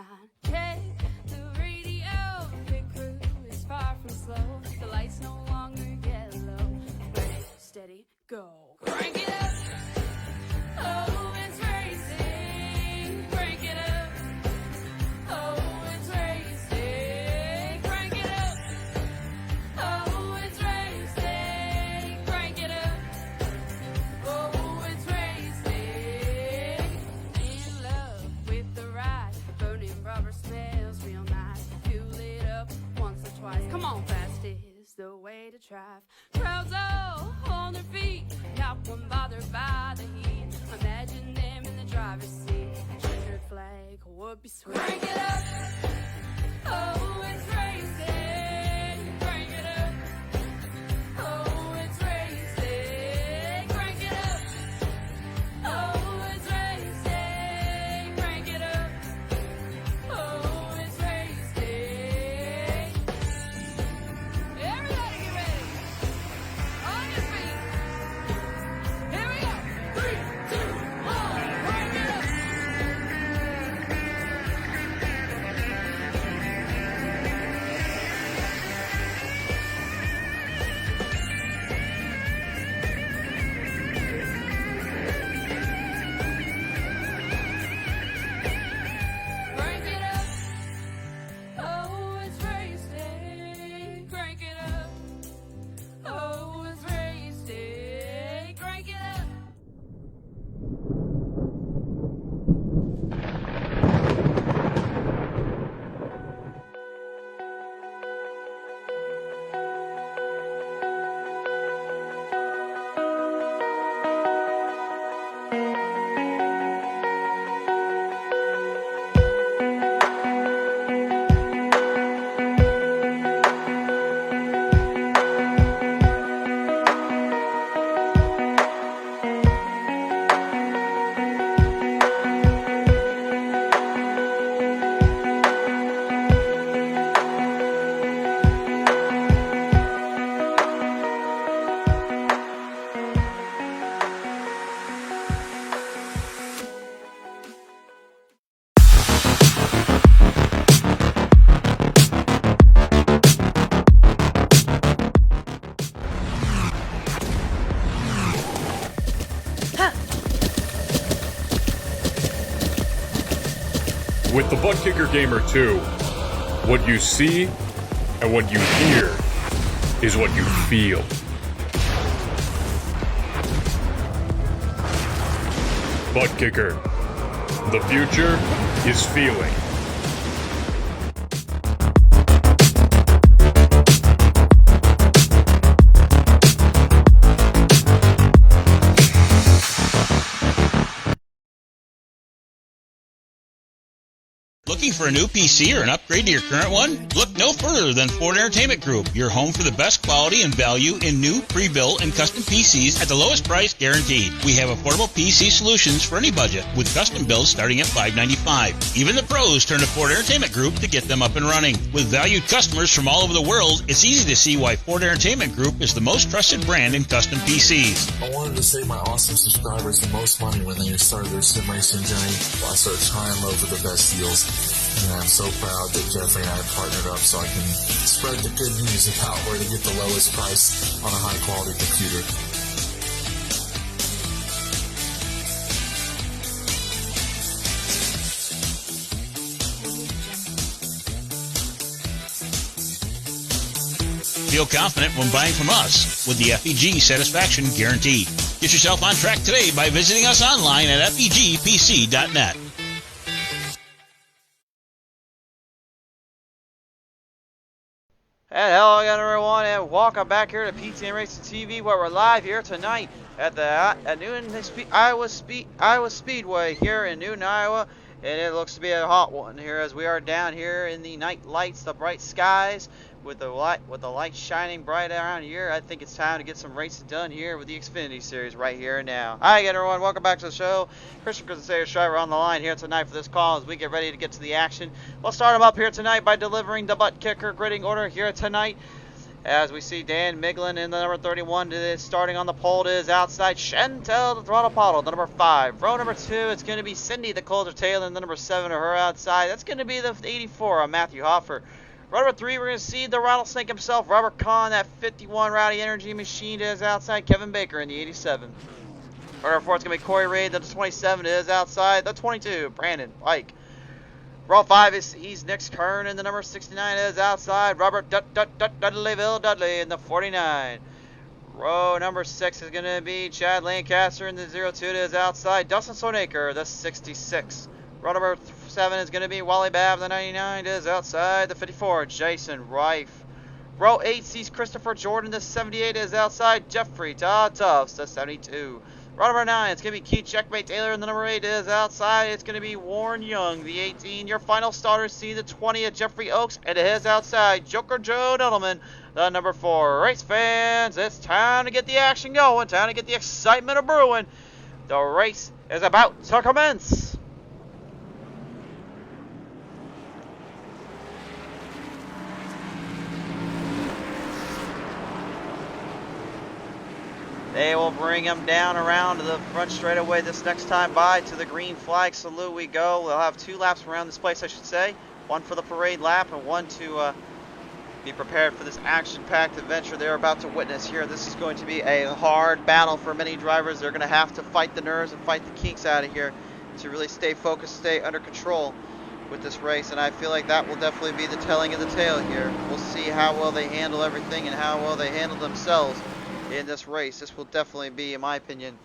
night. Check the radio, pit crew is far from slow. The lights no longer yellow. Ready, steady, go. Crank it up. Oh, it's racing. Crank it up. Oh, it's racing. Crank it up. Oh, it's racing. Crank it up. Oh, it's racing. In love with the ride. Burning rubber smells real nice. Fuel it up once or twice. Come on, fast is the way to drive. Crowds all on their feet, not one bothered by the heat. Imagine them in the driver's seat. Checkered flag would be sweet. Crank it up. Oh, it's racing. Crank it up. Oh, it's racing. Crank it up. Oh, it's racing. Crank it up. Oh, it's racing. Everybody get ready. On your feet. Here we go. 3, 2, 1. Crank it up. Crank it up. Oh, it's racing. Crank it up. Oh, it's racing. Crank it up. With the ButtKicker Gamer 2, what you see and what you hear is what you feel. ButtKicker. The future is feeling. Looking for a new PC or an upgrade to your current one? Look no further than Ford Entertainment Group, your home for the best quality and value in new, pre-built, and custom PCs at the lowest price guaranteed. We have affordable PC solutions for any budget, with custom builds starting at $595. Even the pros turn to Ford Entertainment Group to get them up and running. With valued customers from all over the world, it's easy to see why Ford Entertainment Group is the most trusted brand in custom PCs. I wanted to save my awesome subscribers the most money when they started their sim racing journey. I searched high and low for the best deals. And I'm so proud that Jeffrey and I partnered up so I can spread the good news about where to get the lowest price on a high quality computer. Feel confident when buying from us with the FEG Satisfaction Guarantee. Get yourself on track today by visiting us online at fegpc.net. And hello again, everyone, and welcome back here to PTM Racing TV, where we're live here tonight at Iowa Speedway here in Newton, Iowa. And it looks to be a hot one here as we are down here in the night lights, the bright skies, with the light shining bright around here. I think it's time to get some racing done here with the Xfinity Series right here and now. Hi again, everyone. Welcome back to the show. Christian driver on the line here tonight for this call as we get ready to get to the action. We'll start them up here tonight by delivering the ButtKicker gridding order here tonight. As we see Dan Miglin in the number 31 is starting on the pole to his outside. Chantel the throttle Pottle, the number 5. Row number 2, it's going to be Cindy the closer tail and the number 7 to her outside. That's going to be the 84 on Matthew Hoffer. Row number 3, we're going to see the rattlesnake himself, Robert Kahn, that 51 Rowdy Energy machine to his outside. Kevin Baker in the 87. Row number 4, it's going to be Corey Reed, the 27 to his outside. The 22, Brandon Pike. Row 5 is Nick Kern in the number 69 is outside. Robert Dudley in the 49. Row number 6 is going to be Chad Lancaster in the 02 to his outside. Dustin Sonaker, the 66. Row number 7 is going to be Wally Babb, the 99 to his outside. The 54, Jason Reif. Row 8 sees Christopher Jordan, the 78 is outside. Jeffrey Todd Tufts, the 72. Row number 9, it's going to be Keith Checkmate Taylor, and the number 8 is outside. It's going to be Warren Young, the 18. Your final starters see the 20 of Jeffrey Oakes, and to his outside, Joker Joe Nuttleman, the number 4. Race fans, it's time to get the action going, time to get the excitement of brewing. The race is about to commence. They will bring him down around to the front straightaway this next time by. To the green flag salute we go. We'll have 2 laps around this place, I should say. One for the parade lap and one to be prepared for this action-packed adventure they're about to witness here. This is going to be a hard battle for many drivers. They're going to have to fight the nerves and fight the kinks out of here to really stay focused, stay under control with this race. And I feel like that will definitely be the telling of the tale here. We'll see how well they handle everything and how well they handle themselves in this race. This will definitely be, in my opinion,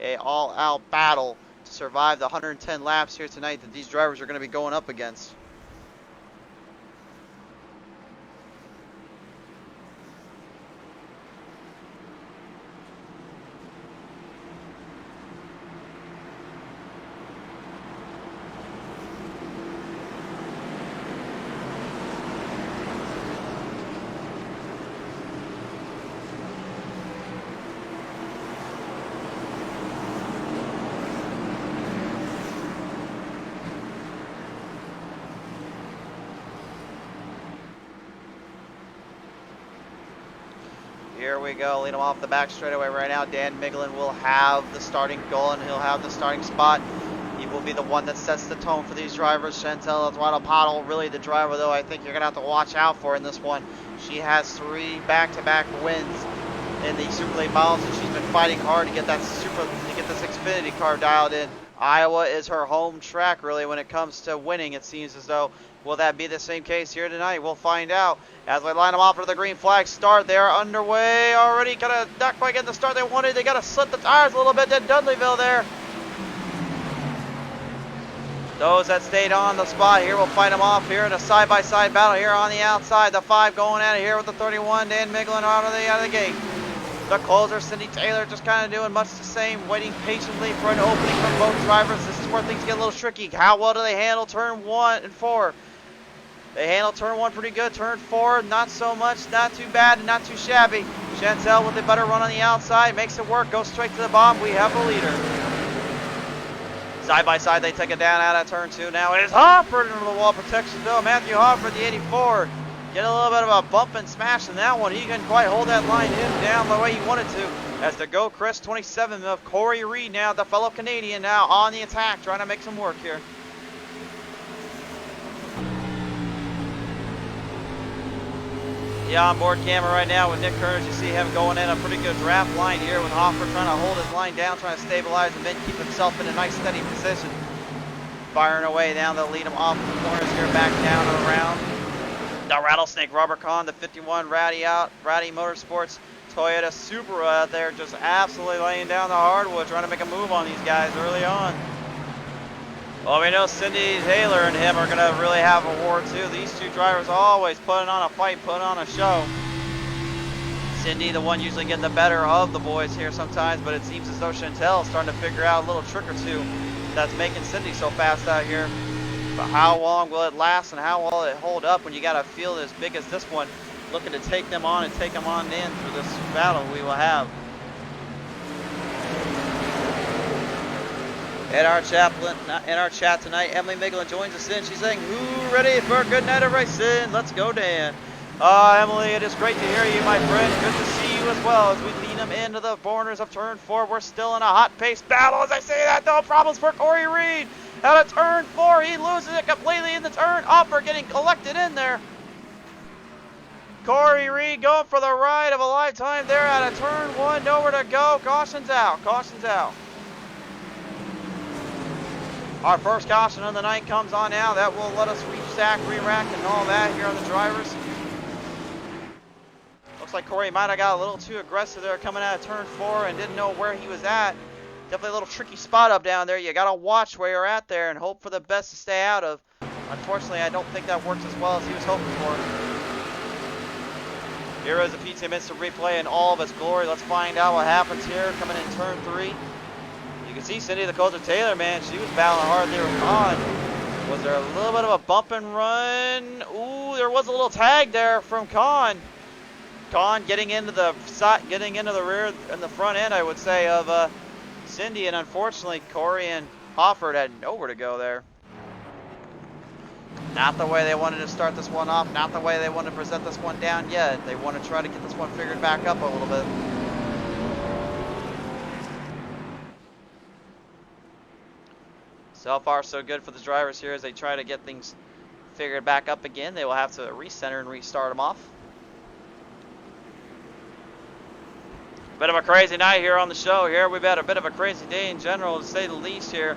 a all-out battle to survive the 110 laps here tonight that these drivers are going to be going up against. Here we go, lead him off the back straightaway right now. Dan Miglin will have the starting goal and he'll have the starting spot. He will be the one that sets the tone for these drivers. Chantel Eduardo Pottle, really the driver though I think you're going to have to watch out for in this one. She has 3 back-to-back wins in the Super Late Models and she's been fighting hard to get that this Xfinity car dialed in. Iowa is her home track really when it comes to winning, it seems as though. Will that be the same case here tonight? We'll find out as we line them off for the green flag start. They are underway already. Kind of not quite getting the start they wanted. They got to slit the tires a little bit at Dudleyville there. Those that stayed on the spot here will fight them off here in a side-by-side battle here on the outside. The 5 going at it here with the 31. Dan Miglin out of the gate. The closer, Cindy Taylor, just kind of doing much the same, waiting patiently for an opening from both drivers. This is where things get a little tricky. How well do they handle turn 1 and 4? They handle turn 1 pretty good. Turn 4, not so much. Not too bad and not too shabby. Chantel with a better run on the outside. Makes it work. Goes straight to the bomb. We have a leader. Side by side, they take it down out of turn 2. Now it is Hoffer into the wall protection though. Matthew Hoffer, the 84. Get a little bit of a bump and smash in that one. He couldn't quite hold that line in down the way he wanted to. As the Go Chris 27 of Corey Reed now, the fellow Canadian now on the attack, trying to make some work here. The onboard camera right now with Nick Curtis, you see him going in a pretty good draft line here with Hoffer trying to hold his line down, trying to stabilize and then keep himself in a nice steady position. Firing away now, they'll lead him off the corners here, back down and around. The Rattlesnake, Robert Kahn, the 51 Rowdy Motorsports Toyota Supra out there, just absolutely laying down the hardwood, trying to make a move on these guys early on. Well, we know Cindy Taylor and him are going to really have a war too. These 2 drivers always putting on a fight, putting on a show. Cindy, the one usually getting the better of the boys here sometimes, but it seems as though Chantel is starting to figure out a little trick or two that's making Cindy so fast out here. But how long will it last and how will it hold up when you got a field as big as this one looking to take them on and take them on in through this battle we will have. In our chat tonight, Emily Miglin joins us in. She's saying, "Who ready for a good night of racing? Let's go, Dan." Emily, it is great to hear you, my friend. Good to see you as well as we lead them into the corners of turn 4. We're still in a hot-paced battle. As I say that, no problems for Corey Reed. Out of turn 4, he loses it completely in the turn. Upper getting collected in there. Corey Reed going for the ride of a lifetime there out of turn 1. Nowhere to go. Caution's out. Caution's out. Our first caution of the night comes on now. That will let us re-stack, re-rack, and all that here on the drivers. Looks like Corey might have got a little too aggressive there coming out of turn 4 and didn't know where he was at. Definitely a little tricky spot up down there. You got to watch where you're at there and hope for the best to stay out of. Unfortunately, I don't think that works as well as he was hoping for. Here is a PTM Instant Replay in all of its glory. Let's find out what happens here coming in turn 3. You can see Cindy the Coulter Taylor, man. She was battling hard there with Con. Was there a little bit of a bump and run? Ooh, there was a little tag there from Con. Con getting into the side, getting into the rear and the front end, I would say, of Cindy, and unfortunately Corey and Hofford had nowhere to go there. Not the way they wanted to start this one off, not the way they want to present this one down yet. They want to try to get this one figured back up a little bit. So far so good for the drivers here as they try to get things figured back up again. They will have to recenter and restart them off. Bit of a crazy night here on the show here. We've had a bit of a crazy day in general, to say the least here.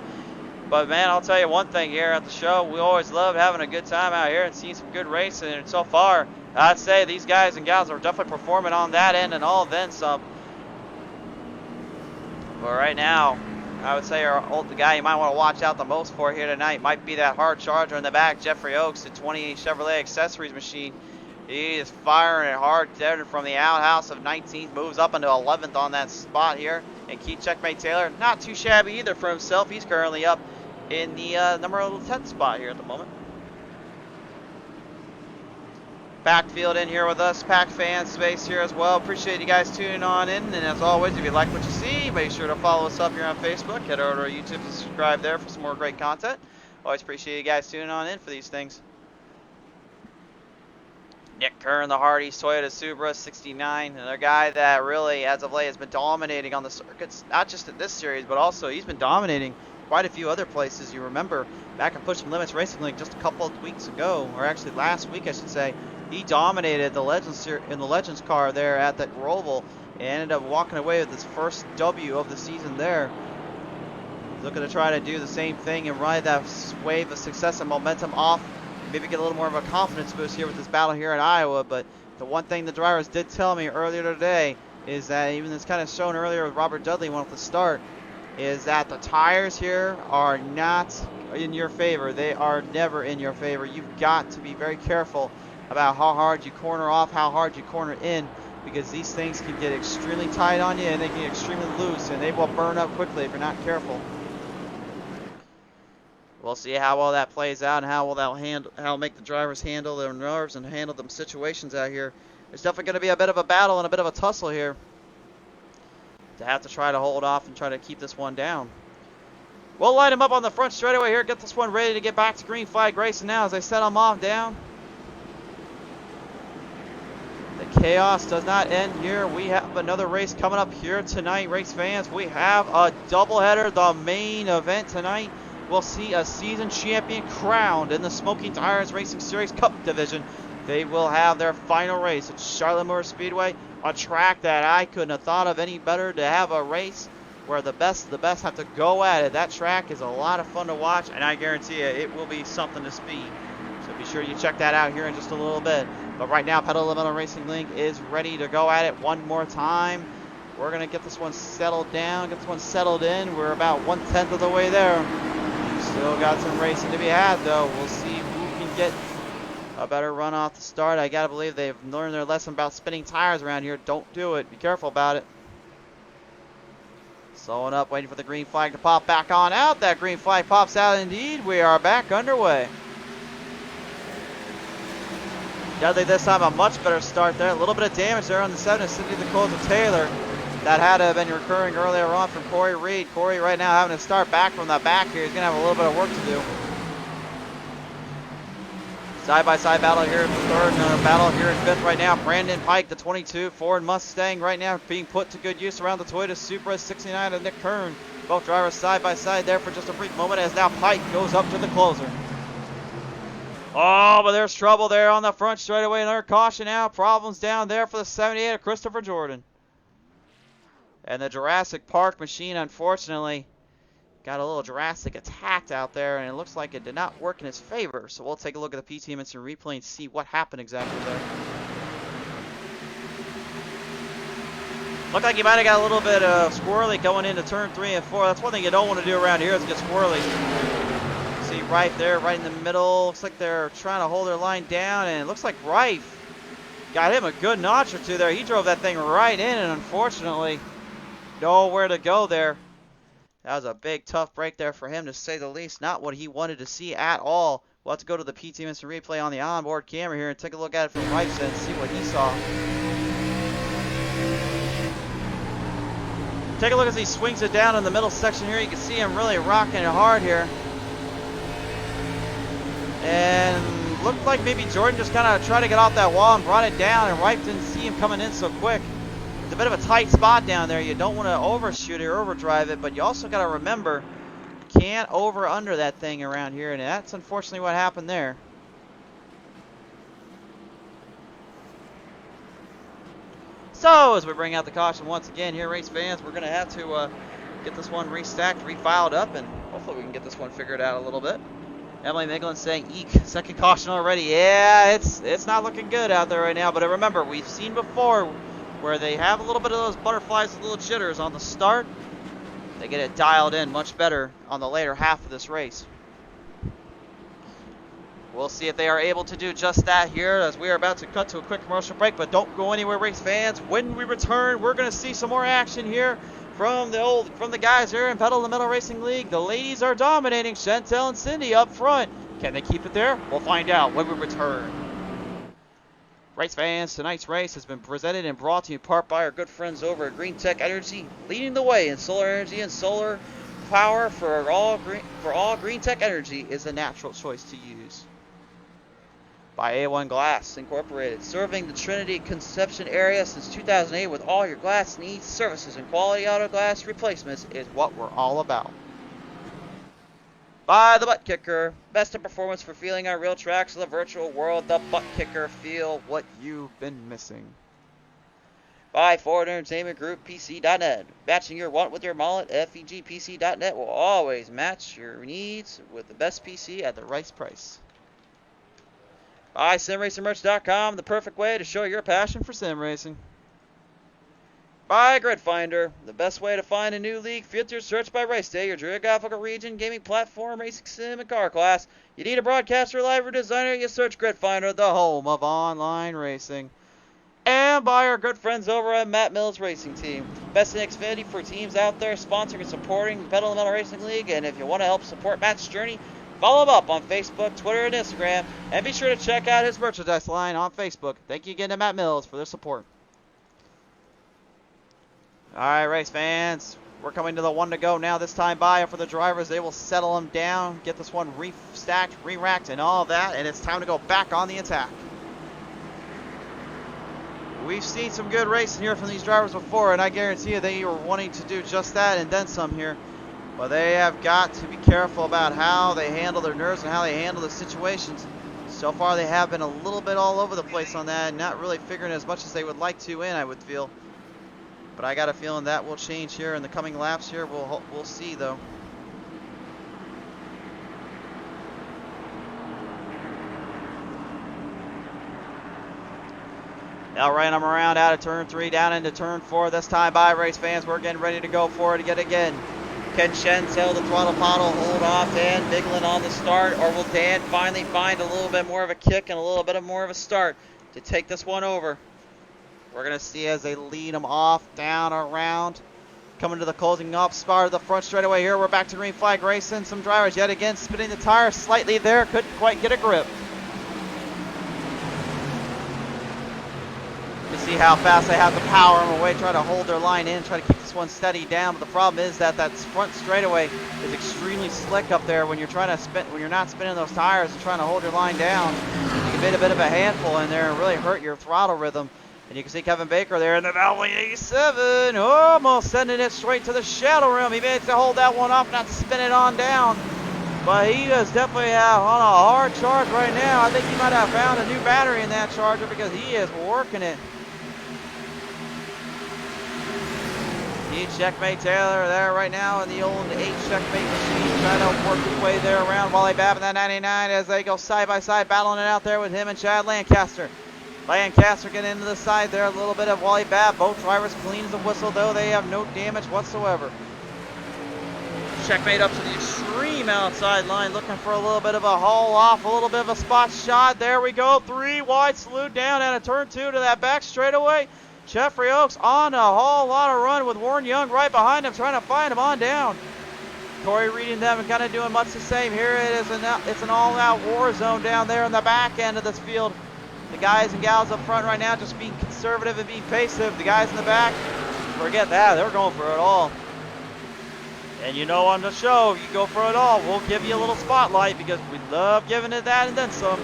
But man, I'll tell you one thing here at the show. We always love having a good time out here and seeing some good racing. And so far, I'd say these guys and gals are definitely performing on that end and all then some. But right now, I would say the guy you might want to watch out the most for here tonight might be that hard charger in the back, Jeffrey Oaks, the 28 Chevrolet accessories machine. He is firing it hard there from the outhouse of 19th, moves up into 11th on that spot here. And Keith Checkmate Taylor, not too shabby either for himself. He's currently up in the number 10th spot here at the moment. Packed field in here with us, packed fan space here as well. Appreciate you guys tuning on in. And as always, if you like what you see, make sure to follow us up here on Facebook. Head over to our YouTube and subscribe there for some more great content. Always appreciate you guys tuning on in for these things. Nick Kern, the Hardy Toyota Supra 69, another guy that really, as of late, has been dominating on the circuits, not just at this series, but also he's been dominating quite a few other places. You remember back at Push Limits Racing League just a couple of weeks ago, or actually last week, I should say, he dominated the Legends in the Legends car there at that Roval and ended up walking away with his first W of the season there. Looking to try to do the same thing and ride that wave of success and momentum off. Maybe get a little more of a confidence boost here with this battle here in Iowa. But the one thing the drivers did tell me earlier today is that, even it's kind of shown earlier with Robert Dudley one at the start, is that the tires here are not in your favor. They are never in your favor. You've got to be very careful about how hard you corner off, how hard you corner in, because these things can get extremely tight on you and they can get extremely loose, and they will burn up quickly if you're not careful. We'll see how well that plays out and how will that how make the drivers handle their nerves and handle them situations out here. It's definitely going to be a bit of a battle and a bit of a tussle here to have to try to hold off and try to keep this one down. We'll line them up on the front straightaway here, get this one ready to get back to green flag racing now as I set them off down. The chaos does not end here. We have another race coming up here tonight, race fans. We have a doubleheader, the main event tonight. We'll see a season champion crowned in the Smoking Tires Racing Series Cup division. They will have their final race at Charlotte Motor Speedway, a track that I couldn't have thought of any better to have a race where the best of the best have to go at it. That track is a lot of fun to watch, and I guarantee you it will be something to speed. So be sure you check that out here in just a little bit. But right now, Pedal Limit Racing League is ready to go at it one more time. We're going to get this one settled down, get this one settled in. We're about 1/10 of the way there. Still got some racing to be had, though. We'll see who can get a better run off the start. I gotta believe they've learned their lesson about spinning tires around here. Don't do it. Be careful about it. Slowing up, waiting for the green flag to pop back on out. That green flag pops out indeed. We are back underway. Dudley this time a much better start there. A little bit of damage there on the 7 of Cindy the Coulter Taylor. That had to have been recurring earlier on from Corey Reed. Corey right now having to start back from the back here. He's going to have a little bit of work to do. Side-by-side battle here in third, and a battle here in fifth right now. Brandon Pike, the 22 Ford Mustang right now being put to good use around the Toyota Supra 69 of Nick Kern. Both drivers side-by-side there for just a brief moment as now Pike goes up to the closer. Oh, but there's trouble there on the front straightaway. Another caution out. Problems down there for the 78 of Christopher Jordan. And the Jurassic Park machine, unfortunately, got a little Jurassic attacked out there, and it looks like it did not work in his favor. So we'll take a look at the PTM Instant Replay and see what happened exactly there. Looked like he might have got a little bit squirrely going into turn 3 and 4. That's one thing you don't want to do around here is get squirrely. See right there, right in the middle. Looks like they're trying to hold their line down, and it looks like Rife got him a good notch or two there. He drove that thing right in, and unfortunately, nowhere to go there. That was a big, tough break there for him, to say the least. Not what he wanted to see at all. We'll have to go to the PTM Instant Replay on the onboard camera here and take a look at it from Rife's end and see what he saw. Take a look as he swings it down in the middle section here. You can see him really rocking it hard here. And looked like maybe Jordan just kind of tried to get off that wall and brought it down, and Rife didn't see him coming in so quick. It's a bit of a tight spot down there. You don't want to overshoot it or overdrive it, but you also got to remember, you can't over-under that thing around here, and that's unfortunately what happened there. So, as we bring out the caution once again here, race fans, we're going to have to get this one restacked, refiled up, and hopefully we can get this one figured out a little bit. Emily Miglin saying, eek, second caution already. Yeah, it's not looking good out there right now, but remember, we've seen before where they have a little bit of those butterflies, little jitters on the start. They get it dialed in much better on the later half of this race. We'll see if they are able to do just that here as we are about to cut to a quick commercial break, but don't go anywhere, race fans. When we return, we're going to see some more action here from the guys here in Pedal to the Metal Racing League. The ladies are dominating. Chantel and Cindy up front. Can they keep it there? We'll find out when we return. Race fans, tonight's race has been presented and brought to you in part by our good friends over at GreenTech Energy, leading the way in solar energy and solar power for all GreenTech Energy is a natural choice to use. By A1 Glass Incorporated, serving the Trinity Conception area since 2008 with all your glass needs, services, and quality auto glass replacements is what we're all about. By the ButtKicker, best in performance for feeling on real tracks of the virtual world. The ButtKicker, feel what you've been missing. By Ford Entertainment Group PC.net, matching your want with your wallet. FEGPC.net will always match your needs with the best PC at the right price. By SimRacingMerch.com, the perfect way to show your passion for sim racing. By Grid Finder, the best way to find a new league, filter, search by race day, your geographical region, gaming platform, racing sim, and car class. You need a broadcaster, live, or designer, you search Grid Finder, the home of online racing. And by our good friends over at Matt Mills Racing Team. Best in Xfinity for teams out there sponsoring and supporting the Pedal to the Metal Racing League. And if you want to help support Matt's journey, follow him up on Facebook, Twitter, and Instagram. And be sure to check out his merchandise line on Facebook. Thank you again to Matt Mills for their support. Alright, race fans, we're coming to the one to go now. This time by for the drivers. They will settle them down, get this one restacked, re-racked, and all that, and it's time to go back on the attack. We've seen some good racing here from these drivers before, and I guarantee you they are wanting to do just that and then some here. But they have got to be careful about how they handle their nerves and how they handle the situations. So far they have been a little bit all over the place on that, and not really figuring as much as they would like to in, I would feel. But I got a feeling that will change here in the coming laps here. We'll see though. Now right them around out of turn 3 down into turn 4. This time by race fans, we're getting ready to go for it again. Can Chantel, the throttle Pottle, hold off Dan Biglin on the start, or will Dan finally find a little bit more of a kick and a little bit more of a start to take this one over? We're going to see as they lead them off, down, around. Coming to the closing off spot of the front straightaway here. We're back to green flag racing. Some drivers yet again spinning the tires slightly there. Couldn't quite get a grip. You see how fast they have to power them away, try to hold their line in, try to keep this one steady down. But the problem is that that front straightaway is extremely slick up there when you're trying to spin, when you're not spinning those tires and trying to hold your line down. You can get a bit of a handful in there and really hurt your throttle rhythm. And you can see Kevin Baker there in the Valley 87, almost sending it straight to the shadow rim. He managed to hold that one off, not spin it on down. But he is definitely on a hard charge right now. I think he might have found a new battery in that Charger because he is working it. He checkmate Taylor there right now in the old 8 checkmate machine, trying to work his way there around Wally Babb in that 99 as they go side by side, battling it out there with him and Chad Lancaster. Lancaster getting into the side there, a little bit of Wally Babb. Both drivers clean as a whistle, though they have no damage whatsoever. Checkmate up to the extreme outside line, looking for a little bit of a haul off, a little bit of a spot shot. There we go, 3 wide salute down and a turn 2 to that back straightaway. Jeffrey Oaks on a whole lot of run with Warren Young right behind him, trying to find him on down. Corey reading them and kind of doing much the same. Here it is, it's an all-out war zone down there in the back end of this field. The guys and gals up front right now just being conservative and being passive. The guys in the back, forget that, they're going for it all. And you know on the show, you go for it all, we'll give you a little spotlight because we love giving it that and then some.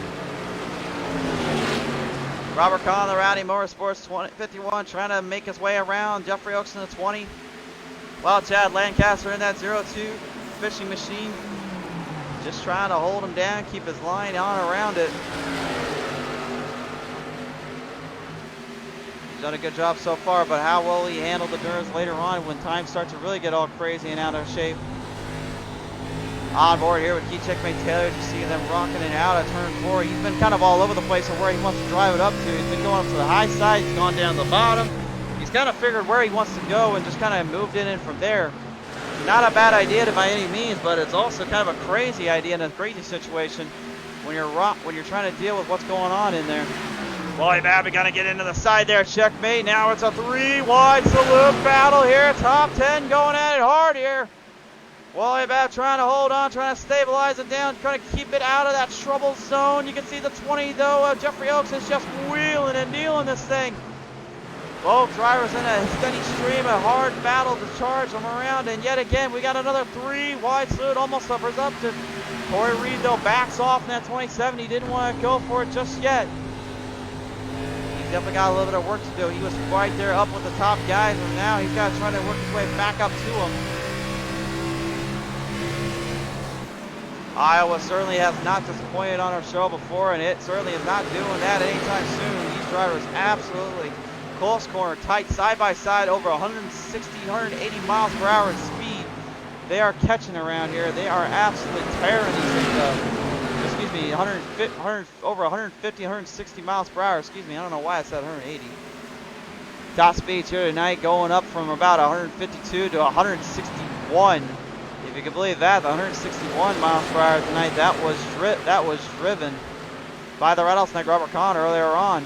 Robert Kahn, the Rowdy Motorsports 51, trying to make his way around. Jeffrey Oaks in the 20. Well, Chad Lancaster in that 02 fishing machine. Just trying to hold him down, keep his line on around it. Done a good job so far, but how will he handle the turns later on when times start to really get all crazy and out of shape? On board here with Key Checkmate Taylor, you see them rocking it out at turn 4. He's been kind of all over the place of where he wants to drive it up to. He's been going up to the high side, he's gone down the bottom. He's kind of figured where he wants to go and just kind of moved it in from there. Not a bad idea by any means, but it's also kind of a crazy idea and a crazy situation when you're trying to deal with what's going on in there. Wally Babb gonna get into the side there, checkmate. Now it's a 3 wide salute battle here. Top 10 going at it hard here. Wally Babb trying to hold on, trying to stabilize it down, trying to keep it out of that trouble zone. You can see the 20 though. Jeffrey Oaks is just wheeling and dealing this thing. Both drivers in a steady stream, a hard battle to charge them around. And yet again, we got another 3 wide salute, almost uppers up to Corey Reed though. Backs off in that 27. He didn't want to go for it just yet. Definitely got a little bit of work to do. He was right there up with the top guys, and now he's got to try to work his way back up to them. Iowa certainly has not disappointed on our show before, and it certainly is not doing that anytime soon. These drivers absolutely close corner, tight, side by side, over 160, 180 miles per hour in speed. They are catching around here. They are absolutely tearing these things up. Excuse me, over 150, 160 miles per hour. Excuse me, I don't know why I said 180. Top speeds here tonight going up from about 152 to 161. If you can believe that, the 161 miles per hour tonight, that was driven by the rattlesnake Robert Kahn earlier on.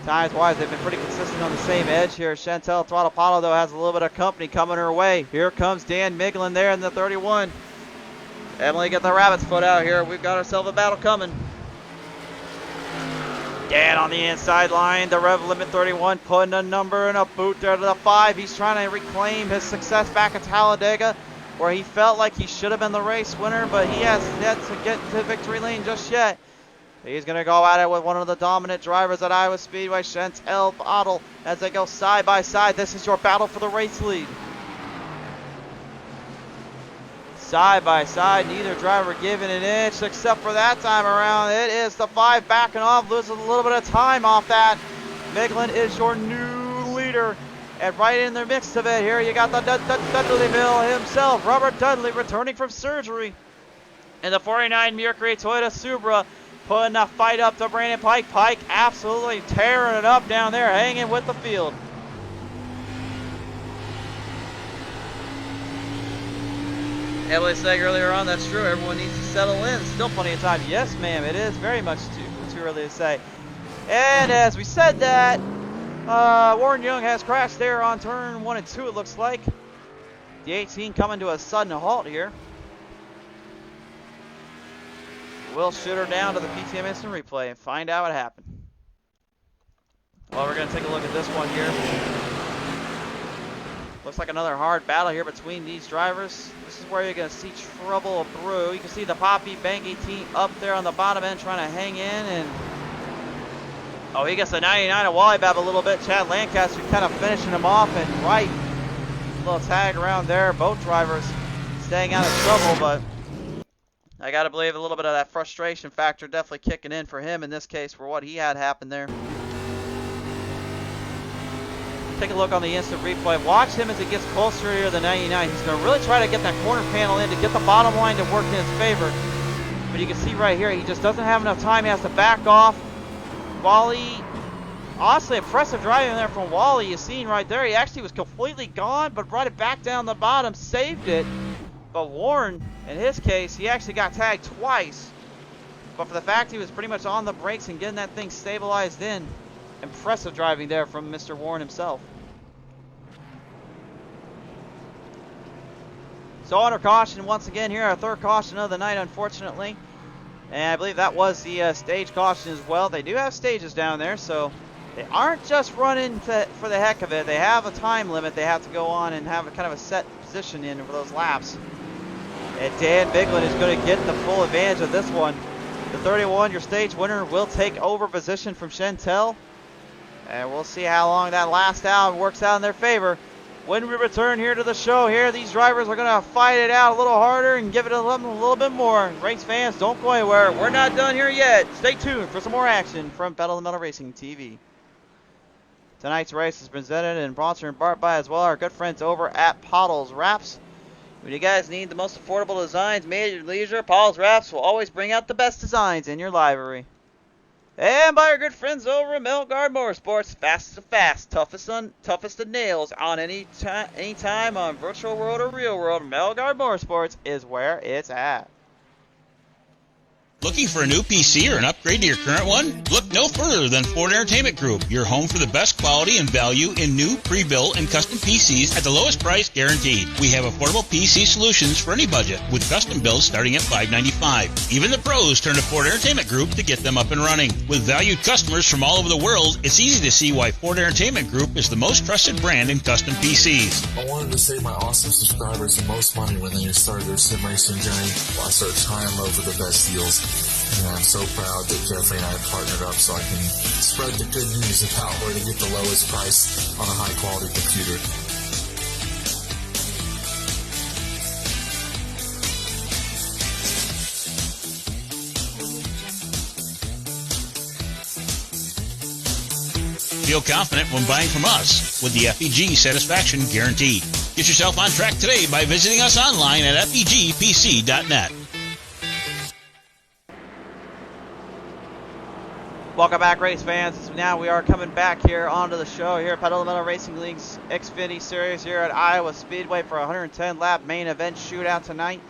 Times-wise, they've been pretty consistent on the same edge here. Chantel Throttle though, has a little bit of company coming her way. Here comes Dan Miglin there in the 31. Emily, get the rabbit's foot out here. We've got ourselves a battle coming. Dan on the inside line. The Rev Limit 31 putting a number in a boot there to the 5. He's trying to reclaim his success back at Talladega, where he felt like he should have been the race winner, but he has yet to get to victory lane just yet. He's going to go at it with one of the dominant drivers at Iowa Speedway, Chantel Pottle, as they go side by side. This is your battle for the race lead. Side by side, neither driver giving an inch except for that time around. It is the 5 backing off, losing a little bit of time off that. Miglin is your new leader. And right in the mix of it here, you got the Dudley Mill himself, Robert Dudley, returning from surgery. And the 49 Mercury Toyota Supra putting a fight up to Brandon Pike. Pike absolutely tearing it up down there, hanging with the field. Emily saying earlier on, that's true, everyone needs to settle in. Still plenty of time. Yes, ma'am, it is very much too early to say. And as we said that, Warren Young has crashed there on turn 1 and 2, it looks like. The 18 coming to a sudden halt here. we'll shoot her down to the PTM Instant Replay and find out what happened. Well, we're going to take a look at this one here. Looks like another hard battle here between these drivers. This is where you're going to see trouble brew. You can see the Poppy Bank 18 up there on the bottom end trying to hang in. And oh, he gets the 99 of Wally Bab a little bit. Chad Lancaster kind of finishing him off. And right, a little tag around there. Both drivers staying out of trouble, but I got to believe a little bit of that frustration factor definitely kicking in for him in this case for what he had happen there. Take a look on the instant replay. Watch him as he gets closer here to the 99. He's going to really try to get that corner panel in to get the bottom line to work in his favor. But you can see right here, he just doesn't have enough time. He has to back off. Wally, honestly, impressive driving there from Wally. You've seen right there, he actually was completely gone, but brought it back down the bottom, saved it. But Warren, in his case, he actually got tagged twice. But for the fact he was pretty much on the brakes and getting that thing stabilized in, impressive driving there from Mr. Warren himself. So under caution once again here, our third caution of the night, unfortunately. And I believe that was the stage caution as well. They do have stages down there, so they aren't just running for the heck of it. They have a time limit they have to go on and have a kind of a set position in for those laps. And Dan Biglin is going to get the full advantage of this one. The 31, your stage winner, will take over position from Chantel. And we'll see how long that lasts out works out in their favor. When we return here to the show here, these drivers are going to fight it out a little harder and give it a little bit more. Race fans, don't go anywhere. We're not done here yet. Stay tuned for some more action from Pedal to the Metal Racing TV. Tonight's race is presented and sponsored in part by as well our good friends over at Pottlez Wrapz. When you guys need the most affordable designs made at your leisure, Pottlez Wrapz will always bring out the best designs in your library. And by our good friends over at Melgaard Motorsports, fastest of fast, toughest of nails on any time on virtual world or real world, Melgaard Motorsports is where it's at. Looking for a new PC or an upgrade to your current one? Look no further than Ford Entertainment Group, your home for the best quality and value in new, pre-built, and custom PCs at the lowest price guaranteed. We have affordable PC solutions for any budget, with custom builds starting at $595. Even the pros turn to Ford Entertainment Group to get them up and running. With valued customers from all over the world, it's easy to see why Ford Entertainment Group is the most trusted brand in custom PCs. I wanted to save my awesome subscribers the most money when they start their sim racing journey. I searched high and low for the best deals. And I'm so proud that Jeffrey and I partnered up so I can spread the good news about where to get the lowest price on a high quality computer. Feel confident when buying from us with the FEG Satisfaction Guarantee. Get yourself on track today by visiting us online at fegpc.net. Welcome back, race fans. Now we are coming back here onto the show here at Pedal to the Metal Racing League's Xfinity Series here at Iowa Speedway for a 110-lap main event shootout tonight.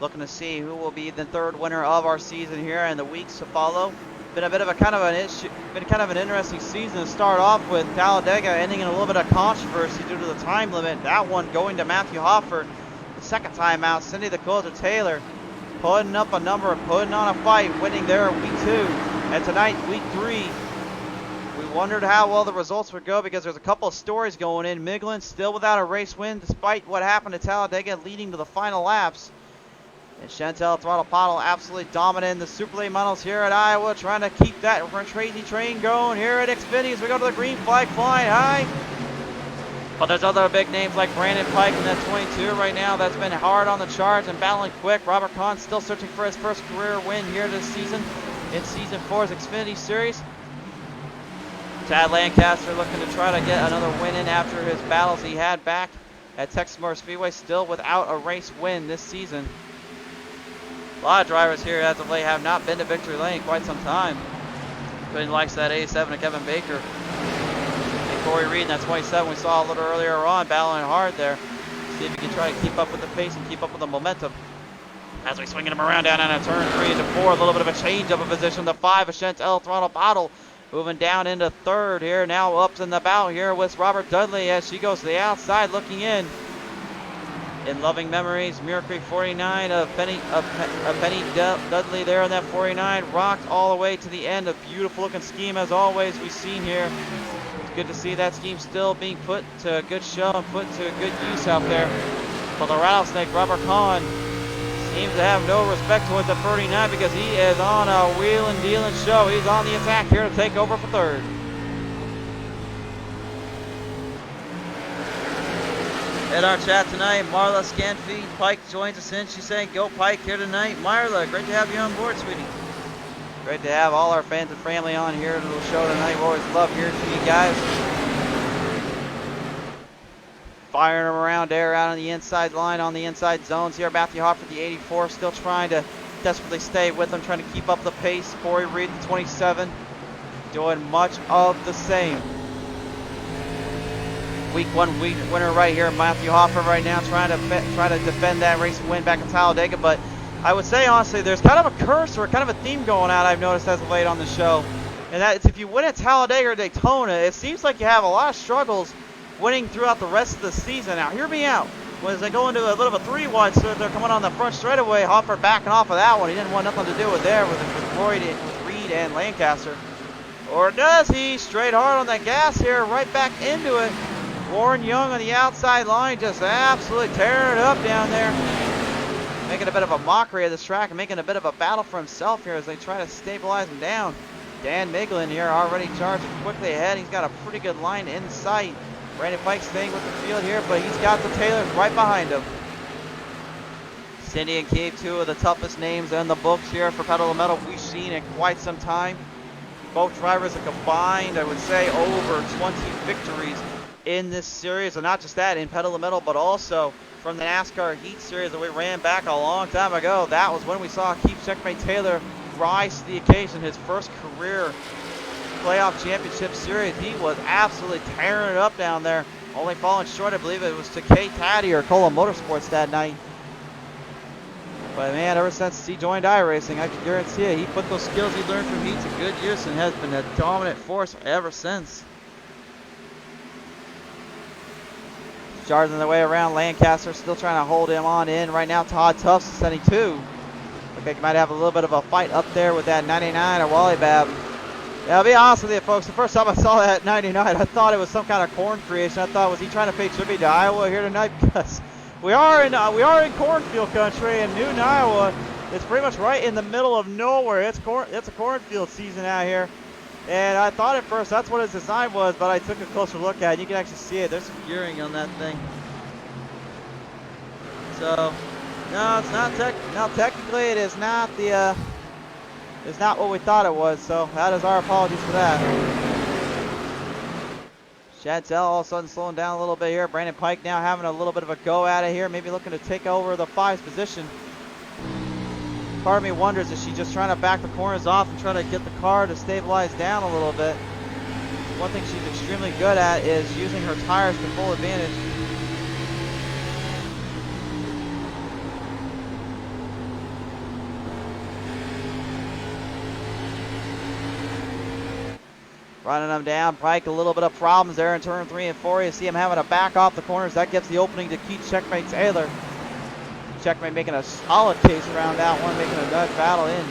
Looking to see who will be the third winner of our season here in the weeks to follow. Been a bit of a kind of an interesting season to start off with. Talladega ending in a little bit of controversy due to the time limit. That one going to Matthew Hoffer. The second time out, Cindy Dakota Taylor putting up a number, putting on a fight, winning there week 2. And tonight, week 3, we wondered how well the results would go because there's a couple of stories going in. Miglin still without a race win despite what happened to Talladega leading to the final laps. And Chantel Throttle Pottle absolutely dominating the Super Late Models here at Iowa, trying to keep that crazy train going here at Xfinity as we go to the green flag flying high. But there's other big names like Brandon Pike in that 22 right now that's been hard on the charge and battling quick. Robert Kahn still searching for his first career win here this season in Season 4's Xfinity Series. Chad Lancaster looking to try to get another win in after his battles he had back at Texas Motor Speedway, still without a race win this season. A lot of drivers here as of late have not been to victory lane in quite some time. Including likes that 87 of Kevin Baker. And Corey Reed in that 27 we saw a little earlier on, battling hard there. See if he can try to keep up with the pace and keep up with the momentum. As we swinging him around down on a turn 3 into 4, a little bit of a change up of position. The 5 of Chantel Throttle Bottle moving down into 3rd here. Now up and about here with Robert Dudley as she goes to the outside looking in. In loving memories, Mirror Creek 49 of Penny Dudley there on that 49, rocked all the way to the end. A beautiful looking scheme as always we've seen here. It's good to see that scheme still being put to a good show and put to a good use out there. For the Rattlesnake, Robert Kahn seems to have no respect towards the 39 because he is on a wheeling dealing show. He's on the attack here to take over for third. In our chat tonight, Marla Scanfeed Pike joins us in. She's saying, go Pike here tonight. Marla, great to have you on board, sweetie. Great to have all our fans and family on here to the show tonight. We always love hearing from you guys. Firing them around there out on the inside line, on the inside zones here. Matthew Hopper, the 84, still trying to desperately stay with them, trying to keep up the pace. Corey Reed, the 27, doing much of the same. Week 1 winner right here, Matthew Hoffer right now trying to defend that race and win back in Talladega. But I would say honestly, there's kind of a curse or kind of a theme going out I've noticed as of late on the show, and that it's if you win at Talladega or Daytona, it seems like you have a lot of struggles winning throughout the rest of the season. Now hear me out. As they go into a little bit of a 3 wide, so they're coming on the front straightaway. Hoffer backing off of that one. He didn't want nothing to do with there with Reed and Lancaster. Or does he? Straight hard on that gas here, right back into it. Warren Young on the outside line just absolutely tearing it up down there. Making a bit of a mockery of this track and making a bit of a battle for himself here as they try to stabilize him down. Dan Miglin here already charging quickly ahead. He's got a pretty good line in sight. Brandon Pike staying with the field here, but he's got the Taylors right behind him. Cindy and Cave, 2 of the toughest names in the books here for Pedal to Metal we've seen in quite some time. Both drivers are combined, I would say, over 20 victories in this series, and not just that in Pedal to Metal, but also from the NASCAR Heat Series that we ran back a long time ago. That was when we saw Keith Checkmate Taylor rise to the occasion, his first career playoff championship series. He was absolutely tearing it up down there, only falling short, I believe it was to Kay Taddy or Cola Motorsports that night. But man, ever since he joined iRacing, I can guarantee you, he put those skills he learned from Heat to good use and has been a dominant force ever since. Charging their way around, Lancaster still trying to hold him on in. Right now, Todd Tufts is 72. Looks like he might have a little bit of a fight up there with that 99 or Wally Babb. Yeah, I'll be honest with you, folks. The first time I saw that 99, I thought it was some kind of corn creation. I thought, was he trying to pay tribute to Iowa here tonight? Because we are in cornfield country, and Newton, Iowa. It's pretty much right in the middle of nowhere. It's a cornfield season out here. And I thought at first that's what his design was, but I took a closer look at it. You can actually see it. There's some gearing on that thing. So, no, it's not technically it is not the it's not what we thought it was. So that is our apologies for that. Chantel all of a sudden slowing down a little bit here. Brandon Pike now having a little bit of a go at it here, maybe looking to take over the 5's position. Part of me wonders, is she just trying to back the corners off and try to get the car to stabilize down a little bit? One thing she's extremely good at is using her tires to full advantage. Running them down. Pike a little bit of problems there in turn 3 and 4. You see him having to back off the corners. That gives the opening to Keith Checkmate Taylor. Checkmate making a solid case around that one, making a good battle in.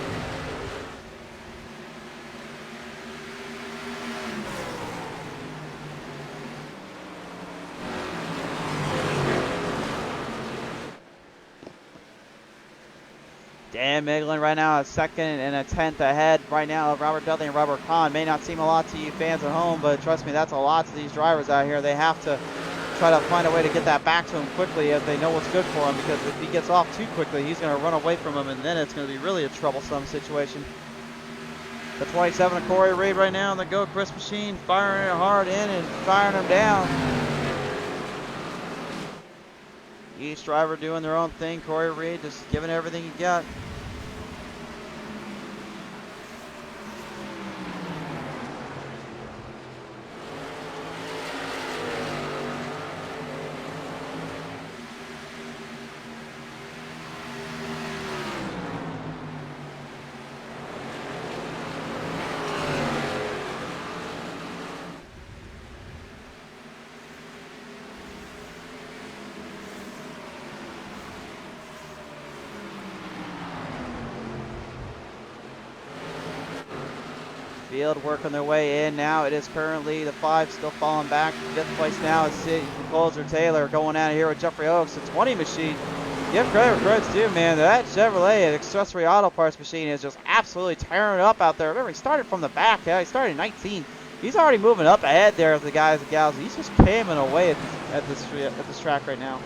Dan Miglin right now at 2nd and a 10th ahead right now of Robert Dudley and Robert Kahn. May not seem a lot to you fans at home, but trust me, that's a lot to these drivers out here. They have to try to find a way to get that back to him quickly as they know what's good for him, because if he gets off too quickly, he's going to run away from him, and then it's going to be really a troublesome situation. The 27 of Corey Reed right now on the Go Chris machine, firing it hard in and firing him down. Each driver doing their own thing. Corey Reed just giving everything he got. Field working their way in now. It is currently the 5 still falling back. 5th place now is Closer Taylor going out of here with Jeffrey Oaks. The 20 machine. Give credit where credit's due, man. That Chevrolet accessory auto parts machine is just absolutely tearing it up out there. Remember, he started from the back. Yeah, he started in 19. He's already moving up ahead there with the guys and gals. He's just camming away at this track right now.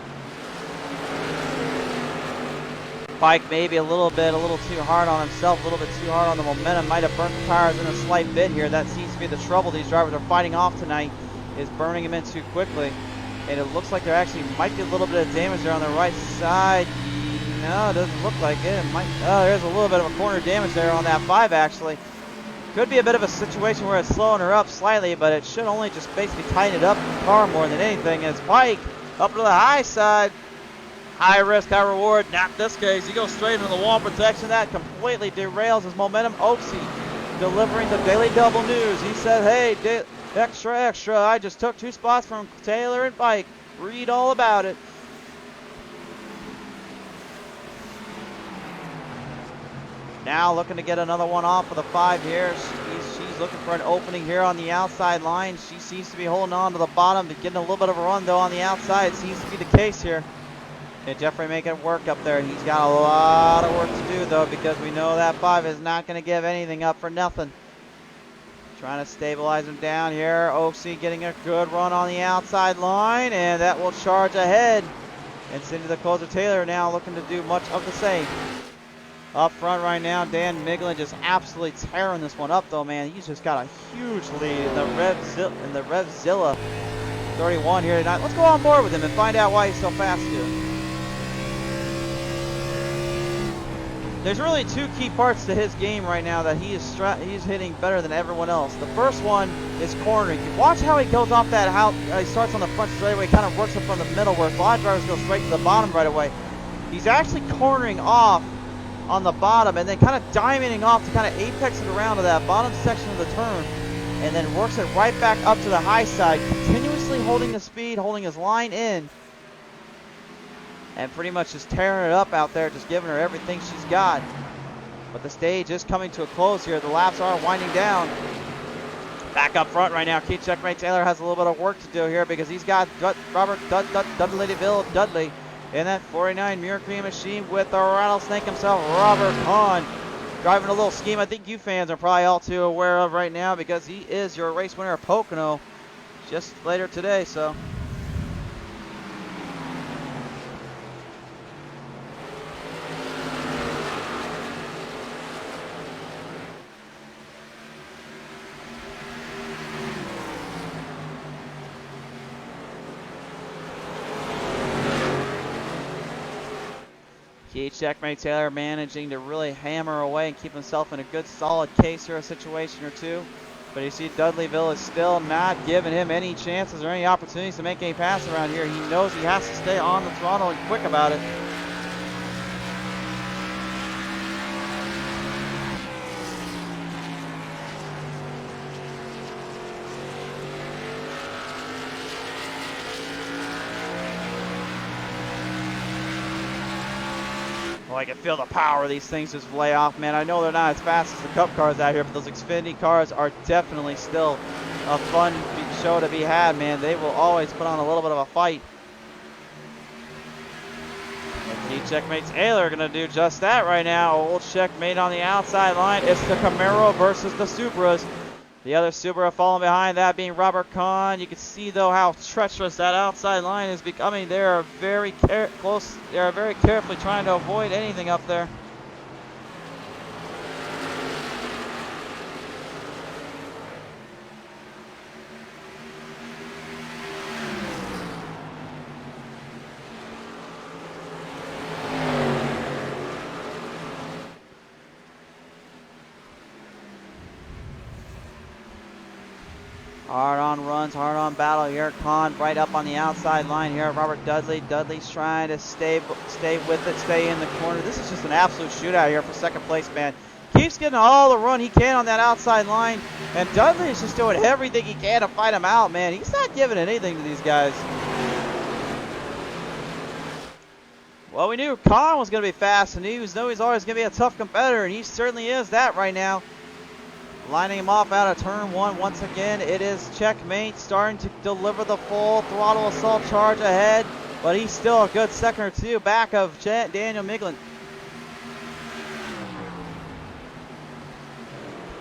Pike maybe a little too hard on himself, a little bit too hard on the momentum. Might have burnt the tires in a slight bit here. That seems to be the trouble these drivers are fighting off tonight, is burning them in too quickly. And it looks like there actually might be a little bit of damage there on the right side. No, it doesn't look like it. There's a little bit of a corner damage there on that 5 actually. Could be a bit of a situation where it's slowing her up slightly, but it should only just basically tighten it up in the car more than anything. As Pike up to the high side. High risk, high reward. Not in this case. He goes straight into the wall protection. That completely derails his momentum. Oaksy delivering the Daily Double news. He said, hey, extra, extra. I just took 2 spots from Taylor and Pike. Read all about it. Now looking to get another one off of the 5 here. She's looking for an opening here on the outside line. She seems to be holding on to the bottom, but getting a little bit of a run though on the outside. It seems to be the case here. And Jeffrey making it work up there. He's got a lot of work to do though, because we know that 5 is not going to give anything up for nothing. Trying to stabilize him down here. Oaksy getting a good run on the outside line, and that will charge ahead. And Cindy the Closer Taylor now looking to do much of the same. Up front right now, Dan Miglin just absolutely tearing this one up though, man. He's just got a huge lead in the Revzilla 31 here tonight. Let's go on board with him and find out why he's so fast here. There's really 2 key parts to his game right now that he's hitting better than everyone else. The first one is cornering. Watch how he goes off that, how he starts on the front straightaway, kind of works up from the middle where a lot of drivers go straight to the bottom right away. He's actually cornering off on the bottom and then kind of diamonding off to kind of apex it around to that bottom section of the turn, and then works it right back up to the high side, continuously holding the speed, holding his line in, and pretty much just tearing it up out there, just giving her everything she's got. But the stage is coming to a close here. The laps are winding down. Back up front right now, Keith Checkmate Taylor has a little bit of work to do here because he's got Robert Dudley in that 49 Muir Cream machine with the rattlesnake himself, Robert Kahn. Driving a little scheme I think you fans are probably all too aware of right now, because he is your race winner of Pocono just later today. So Keith Checkmate Taylor managing to really hammer away and keep himself in a good solid case or a situation or two. But you see Dudleyville is still not giving him any chances or any opportunities to make any pass around here. He knows he has to stay on the throttle and quick about it. Oh, I can feel the power of these things just lay off, man. I know they're not as fast as the Cup cars out here, but those Xfinity cars are definitely still a fun show to be had, man. They will always put on a little bit of a fight. And Checkmate Taylor going to do just that right now. Old Checkmate on the outside line. It's the Camaro versus the Supras. The other Supra falling behind, that being Robert Kahn. You can see, though, how treacherous that outside line is becoming. They are very close. They are very carefully trying to avoid anything up there. Hard on runs, hard on battle here. Kahn right up on the outside line here. Robert Dudley. Dudley's trying to stay with it, stay in the corner. This is just an absolute shootout here for second place, man. Keeps getting all the run he can on that outside line. And Dudley is just doing everything he can to fight him out, man. He's not giving anything to these guys. Well, we knew Kahn was going to be fast, and he knew he's always going to be a tough competitor, and he certainly is that right now. lining him off out of turn 1 once again. It is Checkmate starting to deliver the full throttle assault charge ahead, but he's still a good second or two back of Daniel Miglin.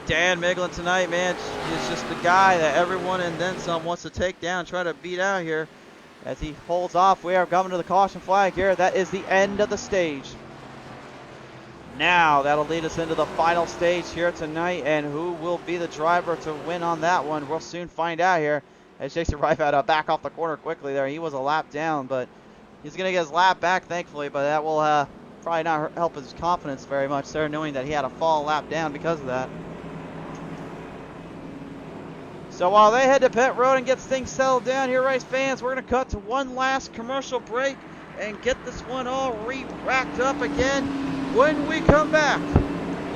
Dan Miglin tonight, man, is just the guy that everyone and then some wants to take down, try to beat out here. As he holds off, we are coming to the caution flag here. That is the end of the stage. Now, that'll lead us into the final stage here tonight, and who will be the driver to win on that one? We'll soon find out here. As Jason Reif had to back off the corner quickly there. He was a lap down, but he's going to get his lap back, thankfully, but that will probably not help his confidence very much there, knowing that he had to fall a lap down because of that. So while they head to pit road and get things settled down here, race fans, we're going to cut to one last commercial break and get this one all racked up again. When we come back,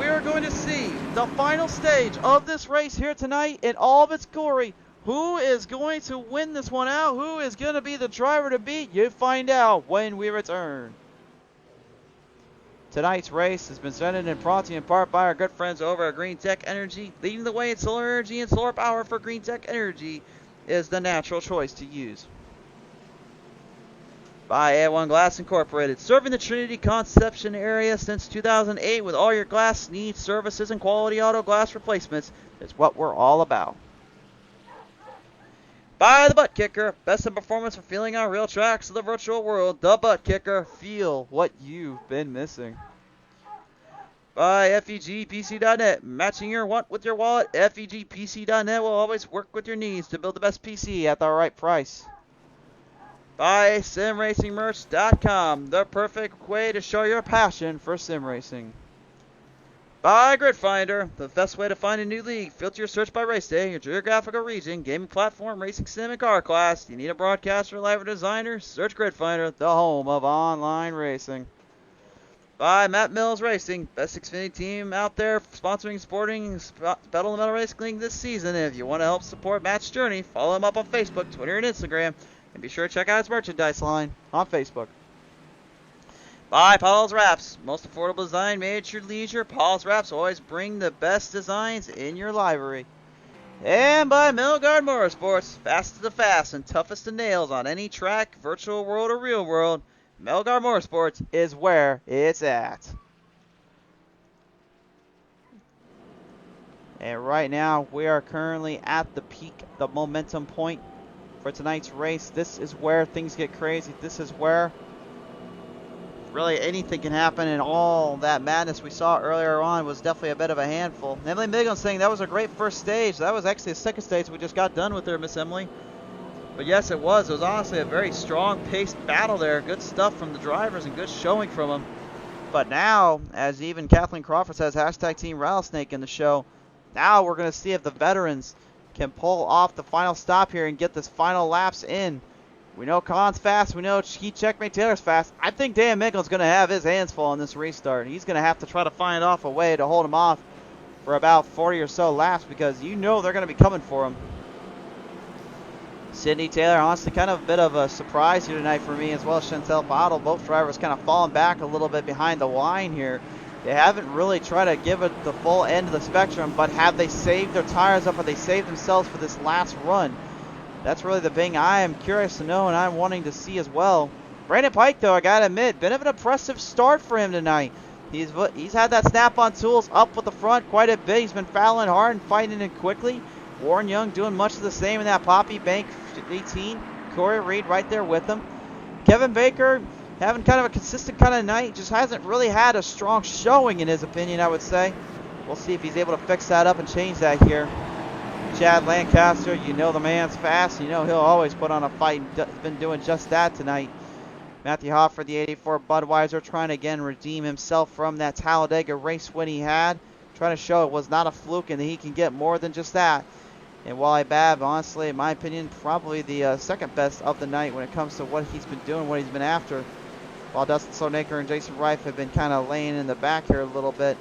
we are going to see the final stage of this race here tonight in all of its glory. Who is going to win this one out? Who is going to be the driver to beat? You find out when we return. Tonight's race has been presented and brought to you in part by our good friends over at GreenTech Energy. Leading the way in solar energy and solar power for GreenTech Energy is the natural choice to use. By A1 Glass Incorporated, serving the Trinity Conception area since 2008 with all your glass needs, services, and quality auto glass replacements is what we're all about. By the ButtKicker, best in performance for feeling on real tracks of the virtual world. The ButtKicker, feel what you've been missing. By FEGPC.net, matching your want with your wallet. FEGPC.net will always work with your needs to build the best PC at the right price. By SimRacingMerch.com, the perfect way to show your passion for sim racing. By Grid Finder, the best way to find a new league. Filter your search by race day, your geographical region, gaming platform, racing sim, and car class. You need a broadcaster, live, or designer? Search Grid Finder, the home of online racing. By Matt Mills Racing, best Xfinity team out there sponsoring sporting Battle of the Metal Racing League this season. If you want to help support Matt's journey, follow him up on Facebook, Twitter, and Instagram. And be sure to check out his merchandise line on Facebook. By Pottlez Wrapz, most affordable design made at your leisure. Pottlez Wrapz always bring the best designs in your library. And by Melgaard Motorsports, fastest to fast and toughest to nails on any track, virtual world or real world. Melgaard Motorsports is where it's at. And right now, we are currently at the peak, the momentum point for tonight's race. This is where things get crazy. This is where really anything can happen, and all that madness we saw earlier on was definitely a bit of a handful. Emily Miglin saying that was a great first stage. That was actually the second stage we just got done with there, Miss Emily. But yes, it was. It was honestly a very strong-paced battle there. Good stuff from the drivers and good showing from them. But now, as even Kathleen Crawford says, hashtag Team Rattlesnake in the show, now we're going to see if the veterans can pull off the final stop here and get this final laps in. We know Khan's fast. We know Checkmate Taylor's fast. I think Dan Miglin's going to have his hands full on this restart. He's going to have to try to find off a way to hold him off for about 40 or so laps, because you know they're going to be coming for him. Sydney Taylor, honestly, kind of a bit of a surprise here tonight for me, as well as Chantel Bottle. Both drivers kind of falling back a little bit behind the line here. They haven't really tried to give it the full end of the spectrum, but have they saved their tires up? Have they saved themselves for this last run? That's really the thing I am curious to know and I'm wanting to see as well. Brandon Pike, though, I got to admit, been of an impressive start for him tonight. He's had that snap-on tools up with the front quite a bit. He's been fouling hard and fighting it quickly. Warren Young doing much of the same in that Poppy Bank 18. Corey Reed right there with him. Kevin Baker having kind of a consistent kind of night. Just hasn't really had a strong showing in his opinion, I would say. We'll see if he's able to fix that up and change that here. Chad Lancaster, you know the man's fast. You know he'll always put on a fight. He's been doing just that tonight. Matthew Hofford, the 84 Budweiser, trying to again redeem himself from that Talladega race win he had. Trying to show it was not a fluke and that he can get more than just that. And Wally Babb, honestly, in my opinion, probably the second best of the night when it comes to what he's been doing, what he's been after. While Dustin Sonaker and Jason Reif have been kind of laying in the back here a little bit.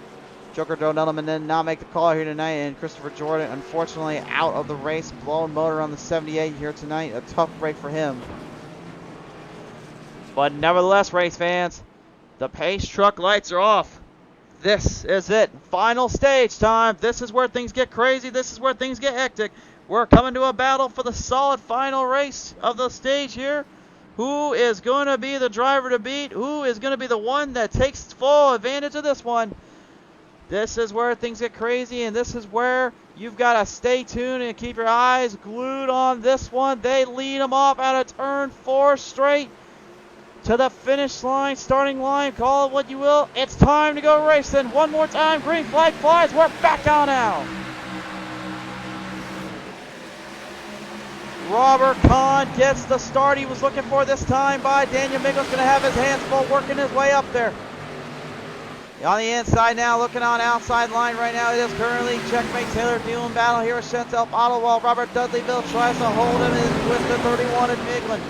Joker Joe Nuttleman did not make the call here tonight, and Christopher Jordan, unfortunately, out of the race. Blown motor on the 78 here tonight. A tough break for him. But nevertheless, race fans, the pace truck lights are off. This is it. Final stage time. This is where things get crazy. This is where things get hectic. We're coming to a battle for the solid final race of the stage here. Who is going to be the driver to beat? Who is going to be the one that takes full advantage of this one? This is where things get crazy, and this is where you've got to stay tuned and keep your eyes glued on this one. They lead them off out of turn 4 straight to the finish line, starting line, call it what you will. It's time to go racing. One more time, green flag flies. We're back down now. Robert Kahn gets the start he was looking for this time by Daniel Miglin's going to have his hands full working his way up there. On the inside now, looking on outside line right now, it is currently Checkmate Taylor dealing battle here with Chantel Pottle while Robert Dudleyville tries to hold him in with the 31 at Miglin.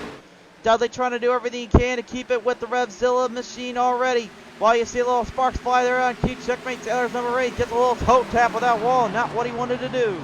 Dudley trying to do everything he can to keep it with the Revzilla machine already. While you see a little sparks fly there on cue, Checkmate Taylor's number 8 gets a little toe tap with that wall, not what he wanted to do.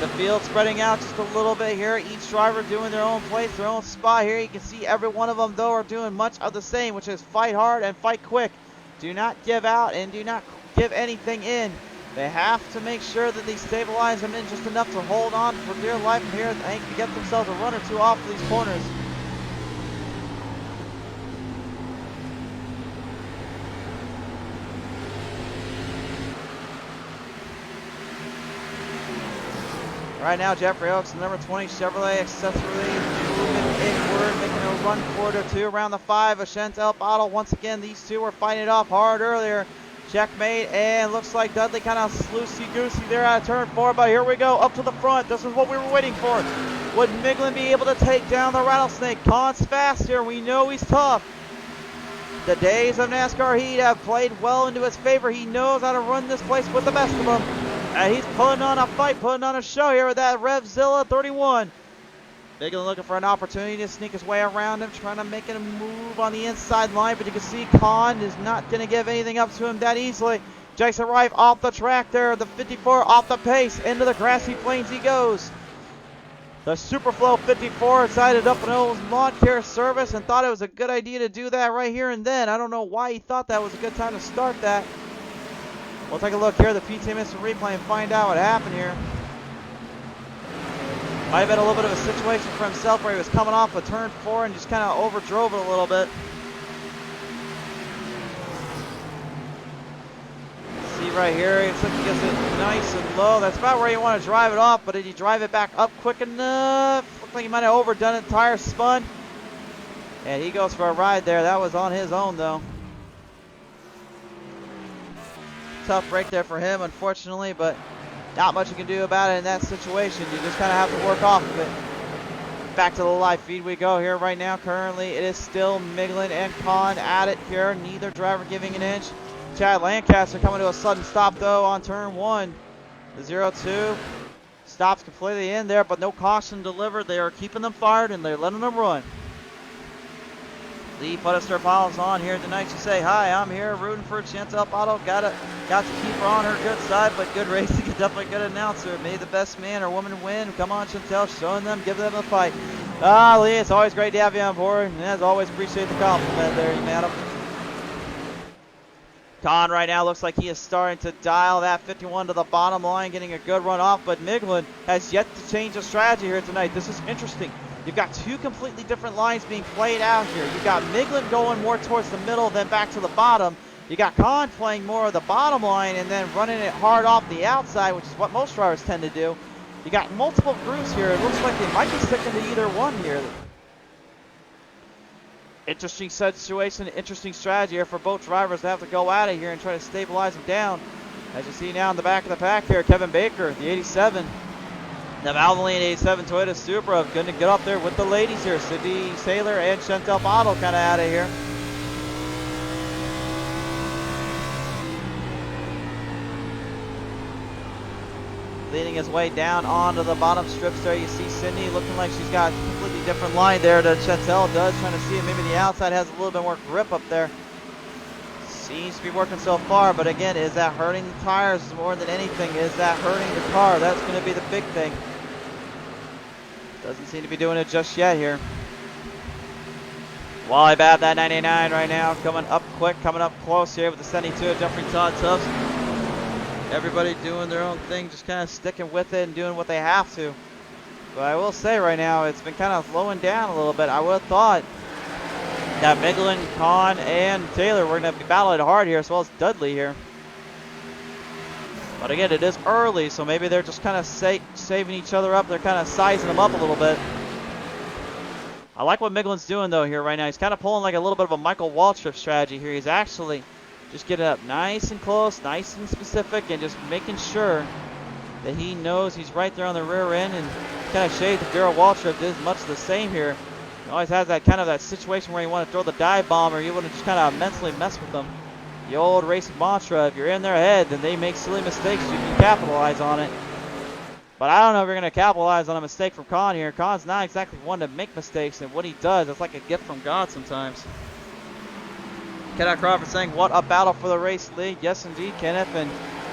The field spreading out just a little bit here. Each driver doing their own place, their own spot here. You can see every one of them, though, are doing much of the same, which is fight hard and fight quick. Do not give out and do not give anything in. They have to make sure that they stabilize them in just enough to hold on for dear life here and to get themselves a run or two off these corners. Right now, Jeffrey Oaks, the number 20 Chevrolet accessory, moving inward, making a run forward or two around the 5 of Chantel Bottle. Once again, these two were fighting it off hard earlier. Checkmate, and looks like Dudley kind of loosey-goosey there out of turn 4, but here we go, up to the front. This is what we were waiting for. Would Miglin be able to take down the Rattlesnake? Kahn's fast here. We know he's tough. The days of NASCAR heat have played well into his favor. He knows how to run this place with the best of them. And he's putting on a fight, putting on a show here with that Revzilla 31. Miglin looking for an opportunity to sneak his way around him, trying to make a move on the inside line, but you can see Kahn is not going to give anything up to him that easily. Jason Rife off the track there, the 54 off the pace, into the grassy plains he goes. The Superflow 54 decided up an old lawn care service and thought it was a good idea to do that right here and then. I don't know why he thought that was a good time to start that. We'll take a look here at the PTM Instant Replay and find out what happened here. Might have been a little bit of a situation for himself where he was coming off of turn 4 and just kind of overdrove it a little bit. See right here, it looks like he gets it nice and low. That's about where you want to drive it off, but did he drive it back up quick enough? Looks like he might have overdone it, tire spun. And he goes for a ride there. That was on his own though. Tough break there for him, unfortunately, but not much you can do about it in that situation. You just kind of have to work off of it. Back to the live feed we go here right now. Currently, it is still Miglin and Kahn at it here. Neither driver giving an inch. Chad Lancaster coming to a sudden stop, though, on turn 1. The 0-2 stops completely in there, but no caution delivered. They are keeping them fired, and they're letting them run. Lee Pottlez Wrapz on here tonight to say, hi, I'm here rooting for Chantel Bottle. Got to keep her on her good side, but good racing, definitely good announcer. May the best man or woman win. Come on, Chantel, showing them, give them a fight. Lee, it's always great to have you on board, and as always, appreciate the compliment there, madam. Kahn right now looks like he is starting to dial that 51 to the bottom line, getting a good run off, but Miglin has yet to change the strategy here tonight. This is interesting. You've got two completely different lines being played out here. You've got Miglin going more towards the middle, then back to the bottom. You got Kahn playing more of the bottom line and then running it hard off the outside, which is what most drivers tend to do. You got multiple groups here. It looks like they might be sticking to either one here. Interesting situation, interesting strategy here for both drivers to have to go at it here and try to stabilize them down. As you see now in the back of the pack here, Kevin Baker, the 87. The Valvoline 87 Toyota Supra going to get up there with the ladies here. Sydney Saylor and Chantel Bottle kind of out of here. Leading his way down onto the bottom strips there. You see Sydney looking like she's got a completely different line there that Chantel does. Trying to see if maybe the outside has a little bit more grip up there. Seems to be working so far, but again, is that hurting the tires more than anything? Is that hurting the car? That's going to be the big thing. Doesn't seem to be doing it just yet here. Wally Babb, that 99 right now, coming up quick, coming up close here with the 72 of Jeffrey Todd Tubbs. Everybody doing their own thing, just kind of sticking with it and doing what they have to. But I will say right now, it's been kind of slowing down a little bit. I would have thought that Miglin, Kahn, and Taylor were going to be battling hard here, as well as Dudley here. But again, it is early, so maybe they're just kind of saving each other up. They're kind of sizing them up a little bit. I like what Miglin's doing, though, here right now. He's kind of pulling like a little bit of a Michael Waltrip strategy here. He's actually just getting up nice and close, nice and specific, and just making sure that he knows he's right there on the rear end, and kind of shades of Darrell Waltrip did much the same here. He always has that kind of that situation where you want to throw the dive bomb, or you want to just kind of mentally mess with them. The old racing mantra, if you're in their head, then they make silly mistakes, you can capitalize on it. But I don't know if you're going to capitalize on a mistake from Kahn here. Kahn's not exactly one to make mistakes, and what he does, it's like a gift from God sometimes. Kenneth Crawford saying, what a battle for the race lead. Yes, indeed, Kenneth, and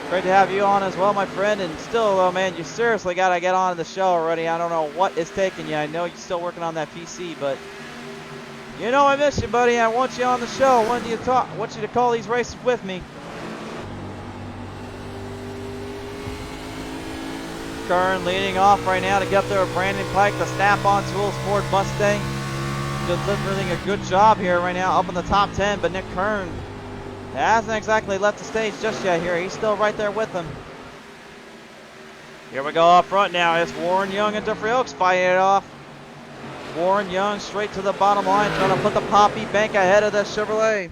great to have you on as well, my friend. And still, though, man, you seriously got to get on the show already. I don't know what is taking you. I know you're still working on that PC, but you know I miss you, buddy. I want you on the show. I want you to call these races with me. Kern leading off right now to get up there with Brandon Pike, the Snap-on Tools Ford Mustang. Delivering a good job here right now, up in the top 10, but Nick Kern hasn't exactly left the stage just yet here. He's still right there with them. Here we go up front now. It's Warren Young and Jeffrey Oaks fighting it off. Warren Young straight to the bottom line, trying to put the Poppy Bank ahead of the Chevrolet.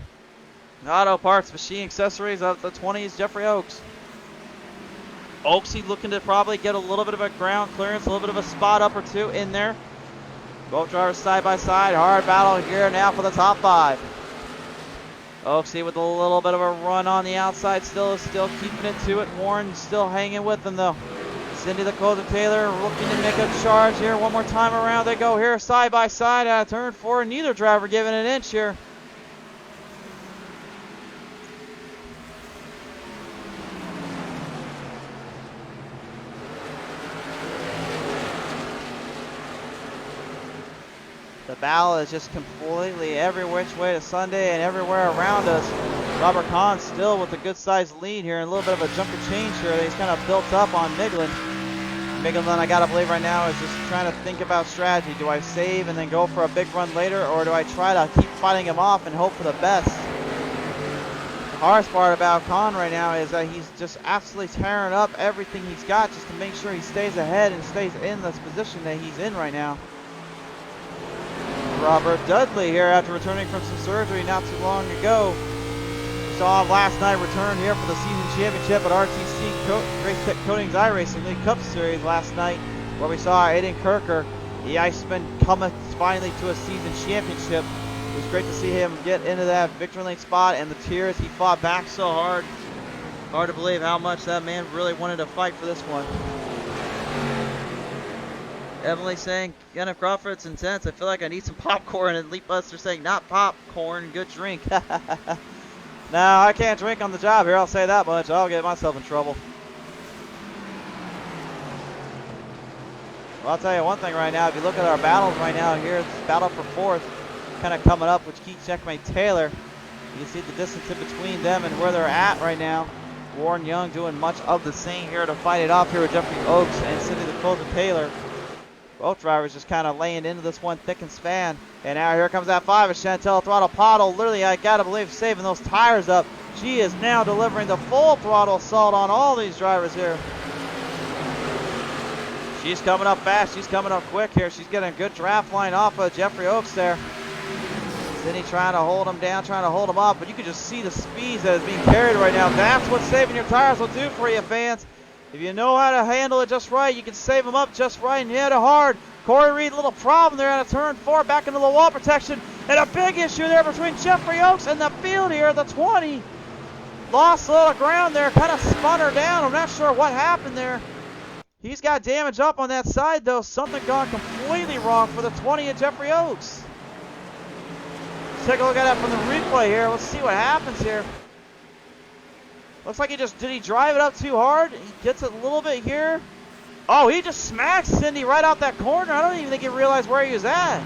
Auto Parts, Machine Accessories of the 20s, Jeffrey Oaks. Oaksy looking to probably get a little bit of a ground clearance, a little bit of a spot up or two in there. Both drivers side by side. Hard battle here now for the top 5. Oaksy with a little bit of a run on the outside, still keeping it to it. Warren still hanging with them though. Cindy the Closer Taylor looking to make a charge here. One more time around they go here, side by side out of turn 4. Neither driver giving an inch here. The battle is just completely every which way to Sunday and everywhere around us. Robert Kahn still with a good sized lead here and a little bit of a jumper change here that he's kind of built up on Miglin. Miglin, I gotta believe right now, is just trying to think about strategy. Do I save and then go for a big run later, or do I try to keep fighting him off and hope for the best? The hardest part about Kahn right now is that he's just absolutely tearing up everything he's got just to make sure he stays ahead and stays in this position that he's in right now. Robert Dudley here after returning from some surgery not too long ago. Saw him last night return here for the season championship at RTC GreenTech Coatings iRacing League Cup Series last night, where we saw Aiden Kirker, the Iceman, coming finally to a season championship. It was great to see him get into that victory lane spot, and the tears, he fought back so hard. Hard to believe how much that man really wanted to fight for this one. Emily saying, Kenneth Crawford's intense. I feel like I need some popcorn. And Leap Buster saying, not popcorn, good drink. No, I can't drink on the job here. I'll say that much. I'll get myself in trouble. Well, I'll tell you one thing right now. If you look at our battles right now here, it's battle for 4th kind of coming up, which keeps Checkmate Taylor. You can see the distance in between them and where they're at right now. Warren Young doing much of the same here to fight it off here with Jeffrey Oaks and Cindy the Closer Taylor. Both drivers just kind of laying into this one thick and span. And now here comes that 5 of Chantel Throttle Pottle. Literally, I got to believe, saving those tires up. She is now delivering the full throttle assault on all these drivers here. She's coming up fast. She's coming up quick here. She's getting a good draft line off of Jeffrey Oaks there. Cindy trying to hold him down, trying to hold him up. But you can just see the speeds that is being carried right now. That's what saving your tires will do for you, fans. If you know how to handle it just right, you can save them up just right and hit it hard. Corey Reed, a little problem there out of turn 4, back into the wall protection. And a big issue there between Jeffrey Oaks and the field here, the 20. Lost a little ground there, kind of spun her down. I'm not sure what happened there. He's got damage up on that side, though. Something gone completely wrong for the 20 of Jeffrey Oaks. Let's take a look at that from the replay here. Let's see what happens here. Looks like did he drive it up too hard? He gets it a little bit here. Oh, he just smacks Cindy right out that corner. I don't even think he realized where he was at.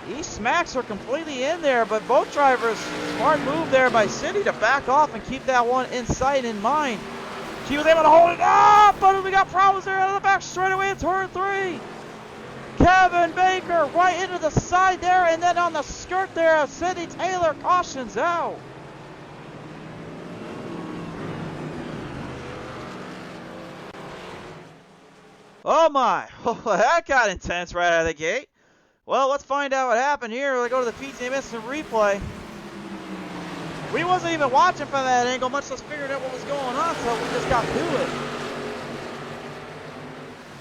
he smacks her completely in there, but both drivers, smart move there by Cindy to back off and keep that one in sight in mind. She was able to hold it up, but we got problems there out of the back straightaway in turn 3. Kevin Baker right into the side there, and then on the skirt there, Cindy Taylor cautions out. Oh my, that got intense right out of the gate. Well, let's find out what happened here. We'll go to the PTM Instant Replay. We wasn't even watching from that angle, much less figuring out what was going on, so we just got to it.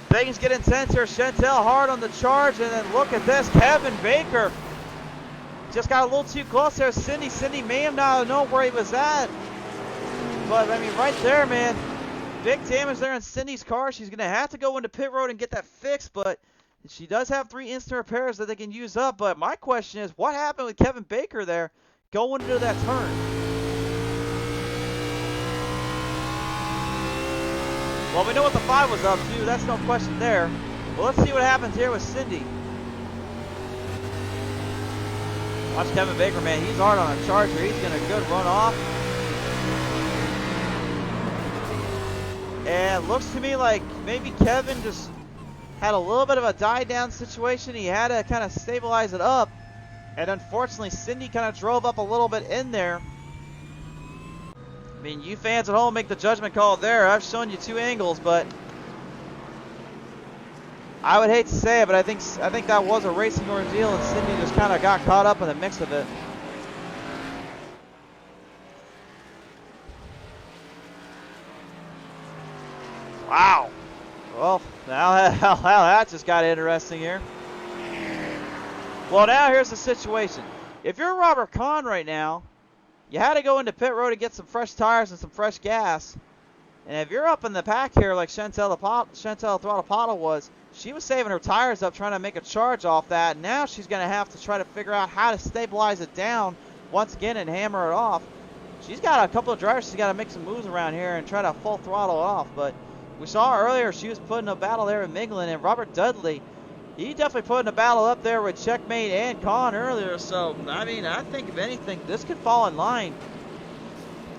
Things get intense here. Chantel hard on the charge, and then look at this. Kevin Baker just got a little too close there. Cindy may have not known where he was at. But, I mean, right there, man. Big damage there on Cindy's car. She's going to have to go into pit road and get that fixed, but she does have 3 instant repairs that they can use up. But my question is, what happened with Kevin Baker there going into that turn? Well, we know what the 5 was up to. That's no question there. Well, let's see what happens here with Cindy. Watch Kevin Baker, man. He's hard on a charger. He's going to good run off. And it looks to me like maybe Kevin just had a little bit of a die-down situation. He had to kind of stabilize it up. And unfortunately, Cindy kind of drove up a little bit in there. I mean, you fans at home make the judgment call there. I've shown you 2 angles, but I would hate to say it, but I think that was a racing ordeal, and Cindy just kind of got caught up in the mix of it. Wow. Well, now that just got interesting here. Well, now here's the situation. If you're Robert Kahn right now, you had to go into pit road to get some fresh tires and some fresh gas. And if you're up in the pack here like Chantel Throttle Pottle was, she was saving her tires up trying to make a charge off that. Now she's going to have to try to figure out how to stabilize it down once again and hammer it off. She's got a couple of drivers she's got to make some moves around here and try to full throttle it off. But we saw earlier she was putting a battle there with Miglin, and Robert Dudley, he definitely put in a battle up there with Checkmate and Kahn earlier. So, I mean, I think if anything, this could fall in line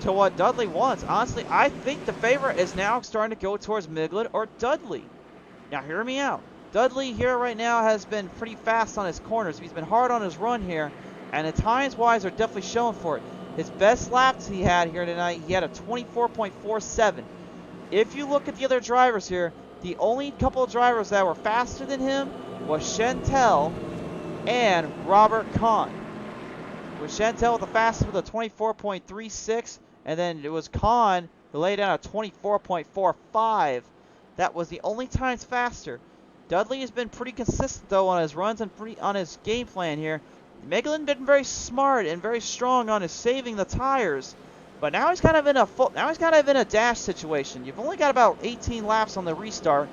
to what Dudley wants. Honestly, I think the favorite is now starting to go towards Miglin or Dudley. Now, hear me out. Dudley here right now has been pretty fast on his corners. He's been hard on his run here, and the times-wise are definitely showing for it. His best laps he had here tonight, he had a 24.47. If you look at the other drivers here, the only couple of drivers that were faster than him was Chantel and Robert Kahn. With Chantel with the fastest with a 24.36, and then it was Kahn who laid down a 24.45. That was the only times faster. Dudley has been pretty consistent though on his runs and on his game plan here. Miglin been very smart and very strong on his saving the tires. But now he's kind of in a dash situation. You've only got about 18 laps on the restart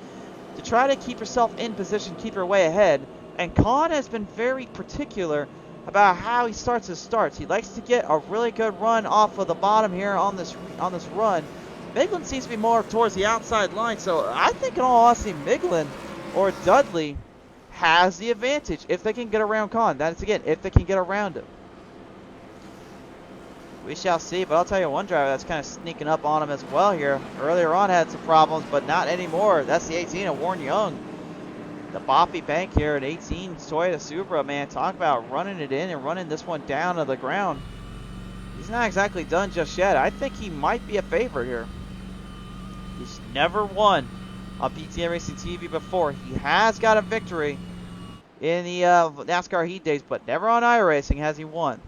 to try to keep yourself in position, keep your way ahead. And Kahn has been very particular about how he starts his starts. He likes to get a really good run off of the bottom here on this run. Miglin seems to be more towards the outside line, so I think in all honesty, Miglin or Dudley has the advantage if they can get around Kahn. That's again, if they can get around him. We shall see, but I'll tell you one driver that's kind of sneaking up on him as well here. Earlier on had some problems, but not anymore. That's the 18 of Warren Young. The Boppy Bank here at 18, Toyota Supra, man. Talk about running it in and running this one down to the ground. He's not exactly done just yet. I think he might be a favorite here. He's never won on PTM Racing TV before. He has got a victory in the NASCAR Heat Days, but never on iRacing has he won.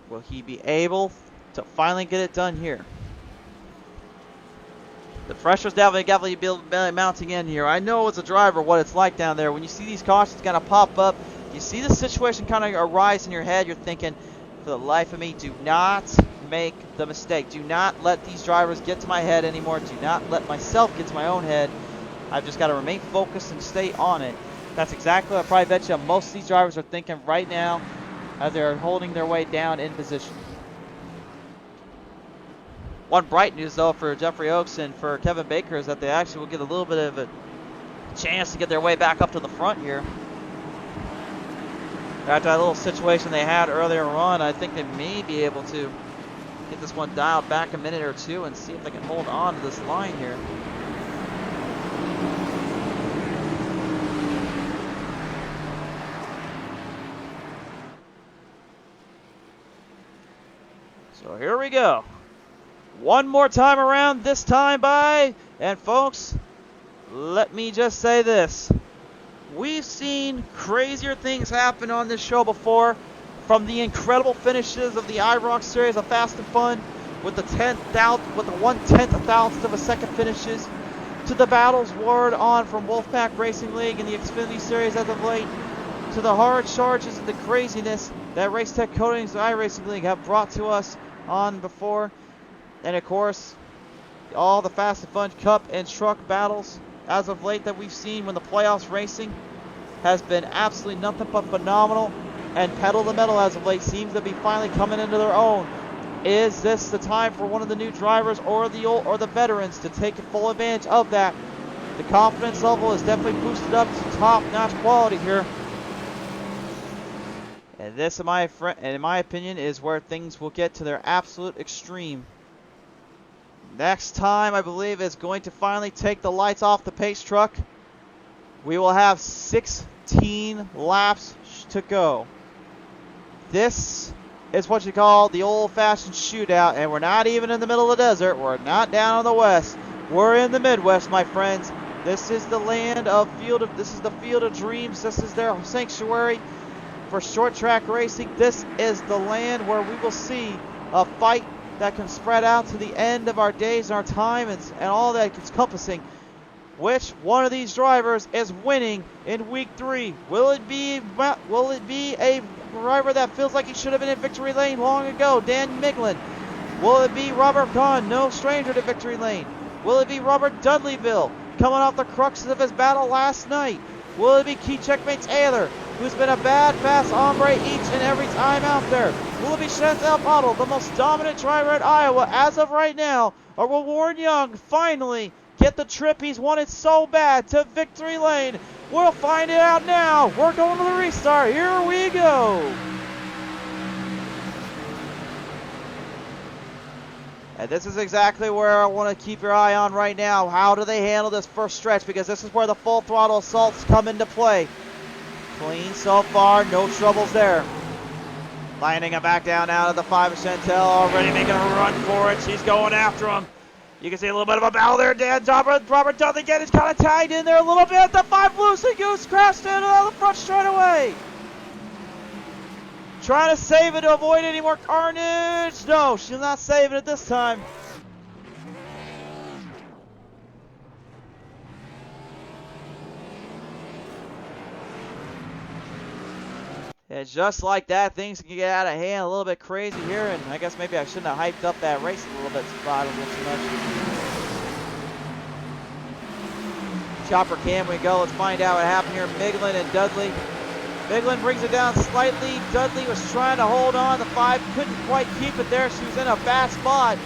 Will he be able to finally get it done here? The pressure's definitely mounting in here. I know as a driver what it's like down there. When you see these cautions kind of pop up, you see the situation kind of arise in your head, you're thinking, for the life of me, do not make the mistake. Do not let these drivers get to my head anymore. Do not let myself get to my own head. I've just got to remain focused and stay on it. That's exactly what I probably bet you most of these drivers are thinking right now as they're holding their way down in position. One bright news, though, for Jeffrey Oaks and for Kevin Baker is that they actually will get a little bit of a chance to get their way back up to the front here. after that little situation they had earlier on, I think they may be able to get this one dialed back a minute or two and see if they can hold on to this line here. So here we go. One more time around, this time by, and folks, let me just say this. We've seen crazier things happen on this show before, from the incredible finishes of the IROC series of Fast and Fun, with the 1/10 of thousandth of a second finishes, to the battles warred on from Wolfpack Racing League and the Xfinity Series as of late, to the hard charges and the craziness that Racetech Coatings and iRacing League have brought to us on before, and of course all the Fast and Fun Cup and truck battles as of late that we've seen when the playoffs racing has been absolutely nothing but phenomenal, and pedal to the metal as of late seems to be finally coming into their own. Is this the time for one of the new drivers or the veterans to take full advantage of that? The confidence level is definitely boosted up to top-notch quality here. And this, in my opinion, is where things will get to their absolute extreme. Next time, I believe, is going to finally take the lights off the pace truck. We will have 16 laps to go. This is what you call the old-fashioned shootout, and we're not even in the middle of the desert. We're not down on the west. We're in the Midwest, my friends. This is the land of this is the field of dreams. This is their sanctuary for short track racing. This is the land where we will see a fight that can spread out to the end of our days and our time, and all that it's encompassing. Which one of these drivers is winning in week 3? Will it be a driver that feels like he should have been in victory lane long ago, Dan Miglin? Will it be Robert Kahn, no stranger to victory lane? Will it be Robert Dudleyville, coming off the cruxes of his battle last night? Will it be Key Checkmate Taylor, who's been a bad, fast hombre each and every time out there? Will it be Chantel Pottle, the most dominant driver at Iowa as of right now? Or will Warren Young finally get the trip he's wanted so bad to victory lane? We'll find it out now. We're going to the restart. Here we go. And this is exactly where I want to keep your eye on right now. How do they handle this first stretch? Because this is where the full throttle assaults come into play. Clean so far, no troubles there. Lining it back down out of the 5 of Chantel, already making a run for it. She's going after him. You can see a little bit of a battle there. Robert Dudley again is kind of tagged in there a little bit. The 5 Loosey Goose crashed into the front straightaway. Trying to save it to avoid any more carnage. No, she's not saving it this time. And just like that, things can get out of hand a little bit crazy here. And I guess maybe I shouldn't have hyped up that race a little bit too much. Chopper cam we go. Let's find out what happened here. Miglin and Dudley. Miglin brings it down slightly. Dudley was trying to hold on. The 5 couldn't quite keep it there. She was in a bad spot.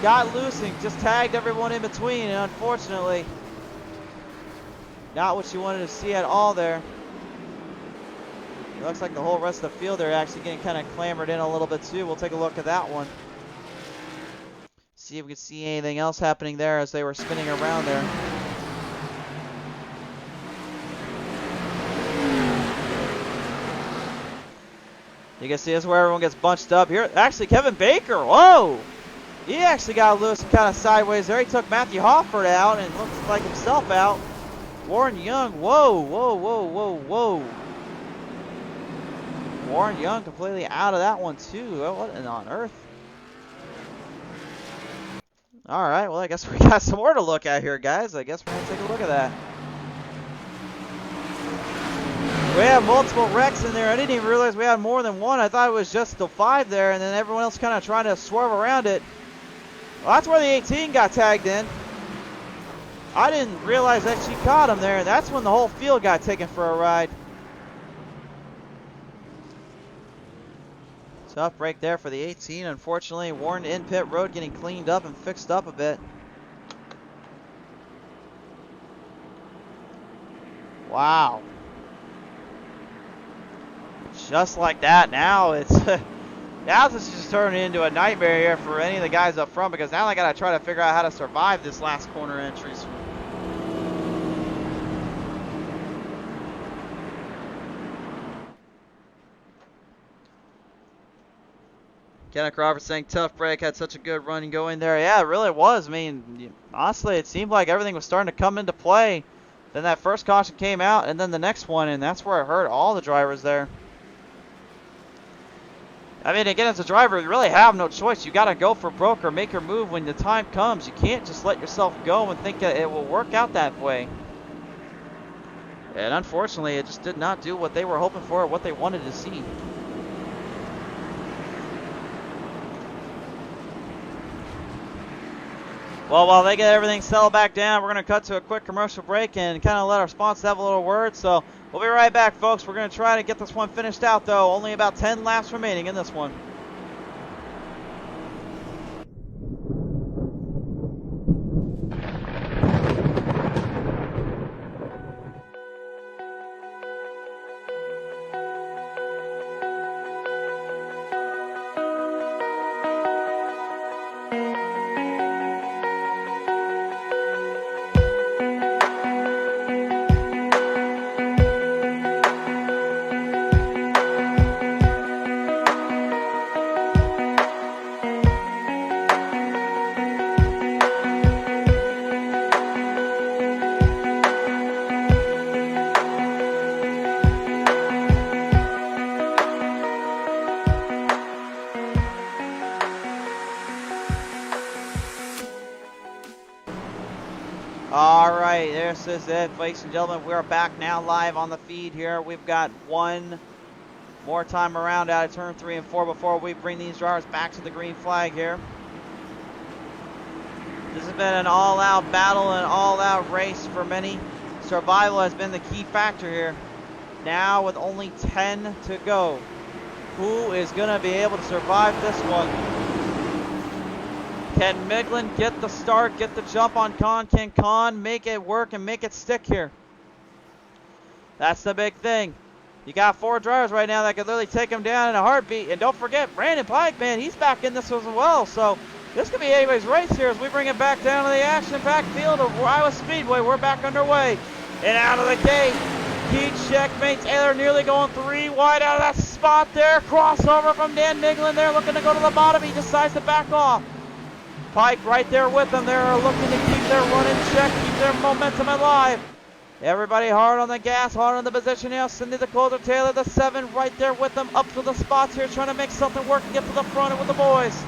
Got loose and just tagged everyone in between. And unfortunately, not what she wanted to see at all there. It looks like the whole rest of the field are actually getting kind of clamored in a little bit too. We'll take a look at that one. See if we can see anything else happening there as they were spinning around there. You can see this is where everyone gets bunched up here. Actually, Kevin Baker, whoa! He actually got loose and kind of sideways there. He took Matthew Hofford out and looks like himself out. Warren Young, whoa, whoa, whoa, whoa, whoa. Warren Young completely out of that one too. Oh, what on earth? All right, well, I guess we got some more to look at here, guys. I guess we're going to take a look at that. We have multiple wrecks in there. I didn't even realize we had more than one. I thought it was just the 5 there, and then everyone else kind of trying to swerve around it. Well, that's where the 18 got tagged in. I didn't realize that she caught him there, and that's when the whole field got taken for a ride. Tough break there for the 18. Unfortunately, Warren in pit road getting cleaned up and fixed up a bit. Wow. just like that, now it's now this is just turning into a nightmare here for any of the guys up front, because now they got to try to figure out how to survive this last corner entries. Kenneth Roberts saying tough break, had such a good run going there. Yeah, it really was. I mean, honestly, it seemed like everything was starting to come into play. Then that first caution came out, and then the next one, and that's where it hurt all the drivers there. I mean, again, as a driver, you really have no choice. You got to go for broke or make your move when the time comes. You can't just let yourself go and think that it will work out that way. And unfortunately, it just did not do what they were hoping for or what they wanted to see. Well, while they get everything settled back down, we're going to cut to a quick commercial break and kind of let our sponsors have a little word. So we'll be right back, folks. We're going to try to get this one finished out, though. Only about 10 laps remaining in this one. Alright, this is it, ladies and gentlemen. We're back now live on the feed here. We've got one more time around out of turn 3 and 4 before we bring these drivers back to the green flag here. This has been an all-out battle, an all-out race for many. Survival has been the key factor here. Now with only 10 to go, who is going to be able to survive this one? Can Miglin get the start, get the jump on Kahn? Can Kahn make it work and make it stick here? That's the big thing. You got 4 drivers right now that could literally take him down in a heartbeat. And don't forget, Brandon Pike, man, he's back in this as well. So this could be anybody's race here as we bring it back down to the action-packed field of Iowa Speedway. We're back underway. And out of the gate, Keith checkmates Taylor, nearly going 3 wide out of that spot there. Crossover from Dan Miglin there, looking to go to the bottom. He decides to back off. Pike right there with them. They're looking to keep their run in check, keep their momentum alive. Everybody hard on the gas, hard on the position now. Cindy the Closer, Taylor the 7 right there with them, up to the spots here, trying to make something work and get to the front with the boys.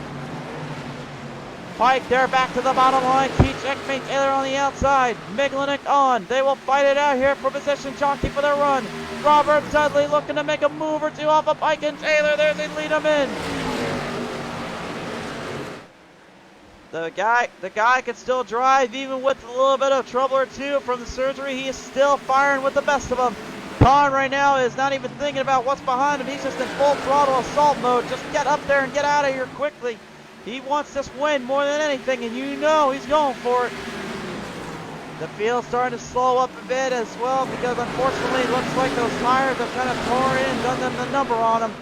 Pike there back to the bottom line. Keith checkmate Taylor on the outside. Miglinick on. They will fight it out here for position jockey for their run. Robert Dudley looking to make a move or two off of Pike and Taylor there. They lead them in. The guy can still drive even with a little bit of trouble or two from the surgery. He is still firing with the best of them. Kahn right now is not even thinking about what's behind him. He's just in full throttle assault mode. Just get up there and get out of here quickly. He wants this win more than anything, and you know he's going for it. The field's starting to slow up a bit as well because unfortunately it looks like those tires have kind of torn in and done them the number on them.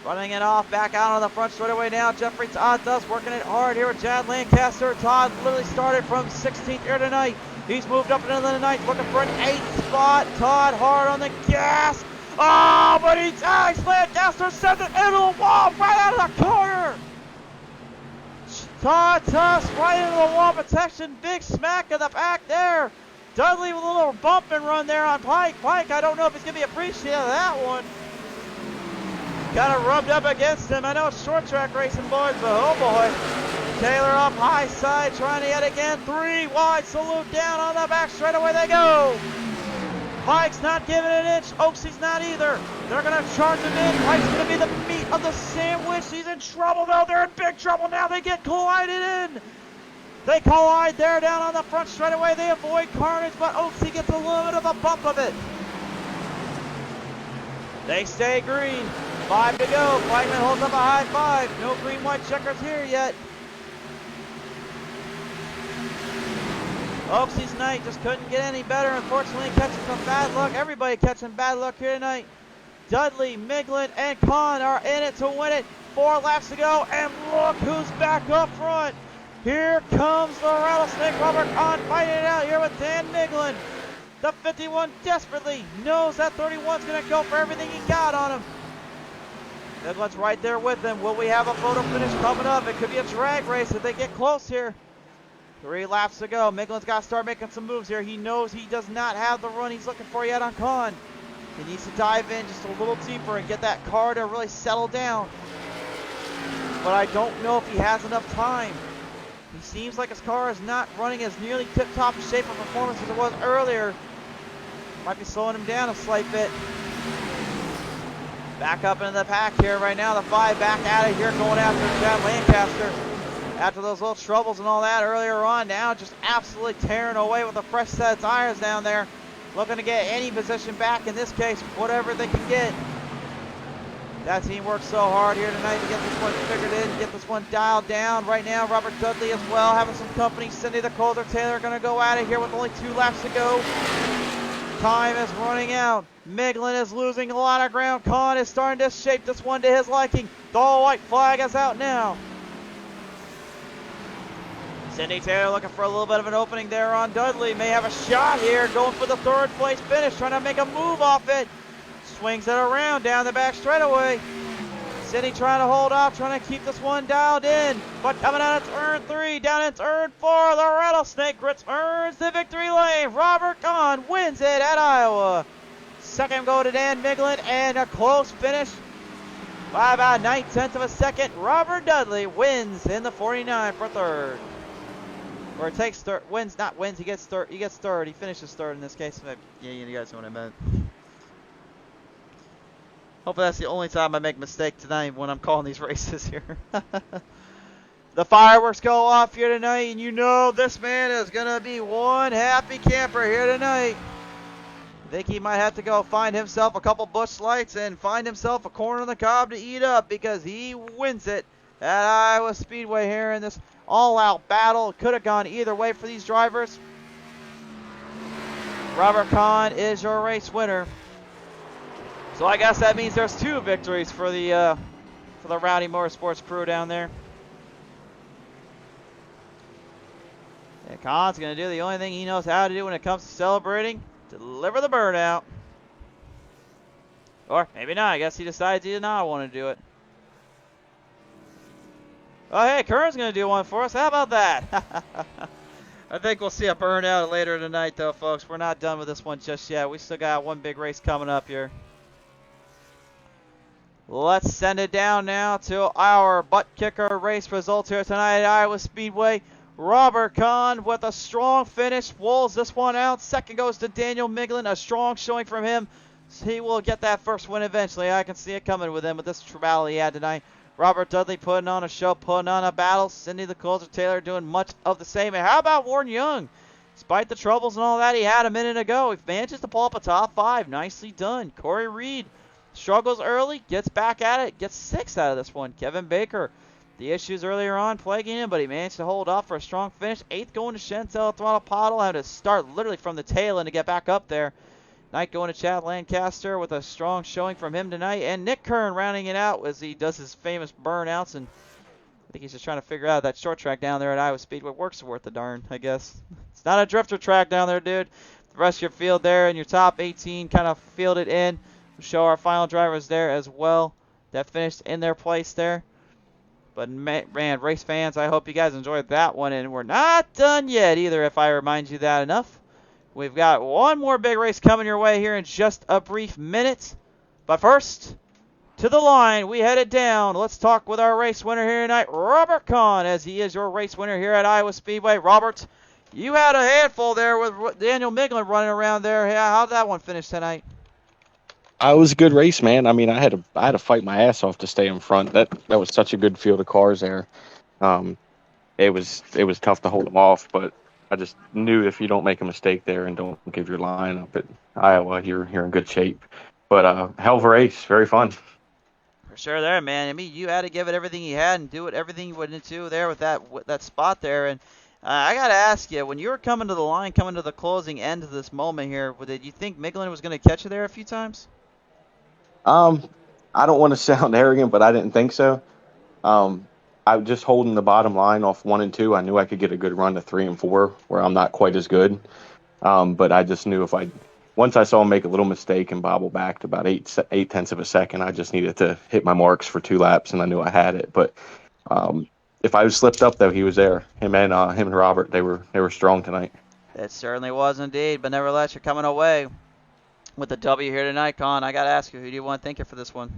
Running it off, back out on the front straightaway now. Jeffrey Todd does, working it hard here with Chad Lancaster. Todd literally started from 16th here tonight. He's moved up into the 9th, looking for an 8th spot. Todd hard on the gas. Oh, but he tags Lancaster, sends it into the wall right out of the corner. Todd tucks right into the wall protection. Big smack in the back there. Dudley with a little bump and run there on Pike. Pike, I don't know if he's going to be appreciative of that one. Kind of rubbed up against him. I know it's short track racing, boys, but oh boy. Taylor up high side, trying to yet again. 3 wide, salute down on the back straight away they go. Pike's not giving an inch. Oaksy's not either. They're going to charge him in. Pike's going to be the meat of the sandwich. He's in trouble, though. They're in big trouble now. They get collided in. They collide there down on the front straight away. They avoid carnage, but Oaksy gets a little bit of a bump of it. They stay green. 5 to go. Flagman holds up a high 5. No green-white checkers here yet. Oaksy's night just couldn't get any better. Unfortunately, catching some bad luck. Everybody catching bad luck here tonight. Dudley, Miglin, and Kahn are in it to win it. 4 laps to go, and look who's back up front. Here comes the Rattlesnake. Robert Kahn fighting it out here with Dan Miglin. The 51 desperately knows that 31's going to go for everything he got on him. Miglin's right there with him. Will we have a photo finish coming up? It could be a drag race if they get close here. 3 laps to go. Miglin's got to start making some moves here. He knows he does not have the run he's looking for yet on Kahn. He needs to dive in just a little deeper and get that car to really settle down. But I don't know if he has enough time. He seems like his car is not running as nearly tip-top shape of performance as it was earlier. Might be slowing him down a slight bit. Back up into the pack here right now. The 5 back out of here going after Chad Lancaster. After those little troubles and all that earlier on, now just absolutely tearing away with a fresh set of tires down there. Looking to get any position back, in this case, whatever they can get. That team worked so hard here tonight to get this one figured in, get this one dialed down. Right now, Robert Dudley as well, having some company. Cindy the Calder Taylor going to go at it here with only 2 laps to go. Time is running out. Miglin is losing a lot of ground. Kahn is starting to shape this one to his liking. The white flag is out now. Cindy Taylor looking for a little bit of an opening there on Dudley. May have a shot here, going for the 3rd place finish, trying to make a move off it. Swings it around down the back straightaway. Cindy trying to hold off, trying to keep this one dialed in. But coming out of turn 3, down in turn 4, the Rattlesnake earns the victory lane. Robert Kahn wins it at Iowa. Second go to Dan Miglin, and a close finish by about 9/10 of a second. Robert Dudley wins in the 49 for 3rd. Or it takes third, wins, not wins, he gets third. He gets 3rd. He finishes 3rd in this case. Yeah, you guys know what I meant. Hopefully that's the only time I make a mistake tonight when I'm calling these races here. The fireworks go off here tonight, and you know this man is going to be one happy camper here tonight. I think he might have to go find himself a couple Busch Lights and find himself a corn on the cob to eat up, because he wins it at Iowa Speedway here in this all-out battle. Could have gone either way for these drivers. Robert Kahn is your race winner. So I guess that means there's 2 victories for the Rowdy Motorsports crew down there. Yeah, Kahn's going to do the only thing he knows how to do when it comes to celebrating: deliver the burnout. Or maybe not. I guess he decides he did not want to do it. Oh, hey, Kern's going to do one for us. How about that? I think we'll see a burnout later tonight, though, folks. We're not done with this one just yet. We still got one big race coming up here. Let's send it down now to our ButtKicker race results here tonight at Iowa Speedway. Robert Kahn with a strong finish pulls this one out. Second goes to Daniel Miglin. A strong showing from him. He will get that first win eventually. I can see it coming with him with this battle he had tonight. Robert Dudley putting on a show, putting on a battle. Cindy the Calder Taylor doing much of the same. And how about Warren Young? Despite the troubles and all that he had a minute ago, he manages to pull up a top 5. Nicely done. Corey Reed struggles early, gets back at it, gets 6 out of this one. Kevin Baker, the issues earlier on plaguing him, but he managed to hold off for a strong finish. 8th going to Chantel Throttle Pottle, had to start literally from the tail end to get back up there. 9th going to Chad Lancaster with a strong showing from him tonight. And Nick Kern rounding it out as he does his famous burnouts. And I think he's just trying to figure out that short track down there at Iowa Speedway works worth the darn, I guess. It's not a drifter track down there, dude. The rest of your field there and your top 18 kind of fielded in. We'll show our final drivers there as well that finished in their place there. But man, race fans, I hope you guys enjoyed that one. And we're not done yet either, if I remind you that enough. We've got one more big race coming your way here in just a brief minute. But first, to the line, we headed down. Let's talk with our race winner here tonight, Robert Kahn, as he is your race winner here at Iowa Speedway. Robert, you had a handful there with Daniel Miglin running around there. How did that one finish tonight? It was a good race, man. I mean, I had to fight my ass off to stay in front. That was such a good field of cars there. It was tough to hold them off, but I just knew if you don't make a mistake there and don't give your line up at Iowa, you're in good shape. But hell of a race, very fun. For sure there, man. I mean, you had to give it everything you had and do it everything you went into there with that spot there. And I got to ask you, when you were coming to the line, coming to the closing end of this moment here, did you think Miglin was going to catch you there a few times? I don't want to sound arrogant, but I didn't think so. I was just holding the bottom line off 1 and 2. I knew I could get a good run to 3 and 4, where I'm not quite as good. But I just knew once I saw him make a little mistake and bobble back to about 8/10 of a second, I just needed to hit my marks for 2 laps, and I knew I had it. But if I was slipped up, though, he was there. Him and Robert, they were strong tonight. It certainly was indeed, but nevertheless, you're coming away with the W here tonight, Con. I got to ask you, who do you want to thank you for this one?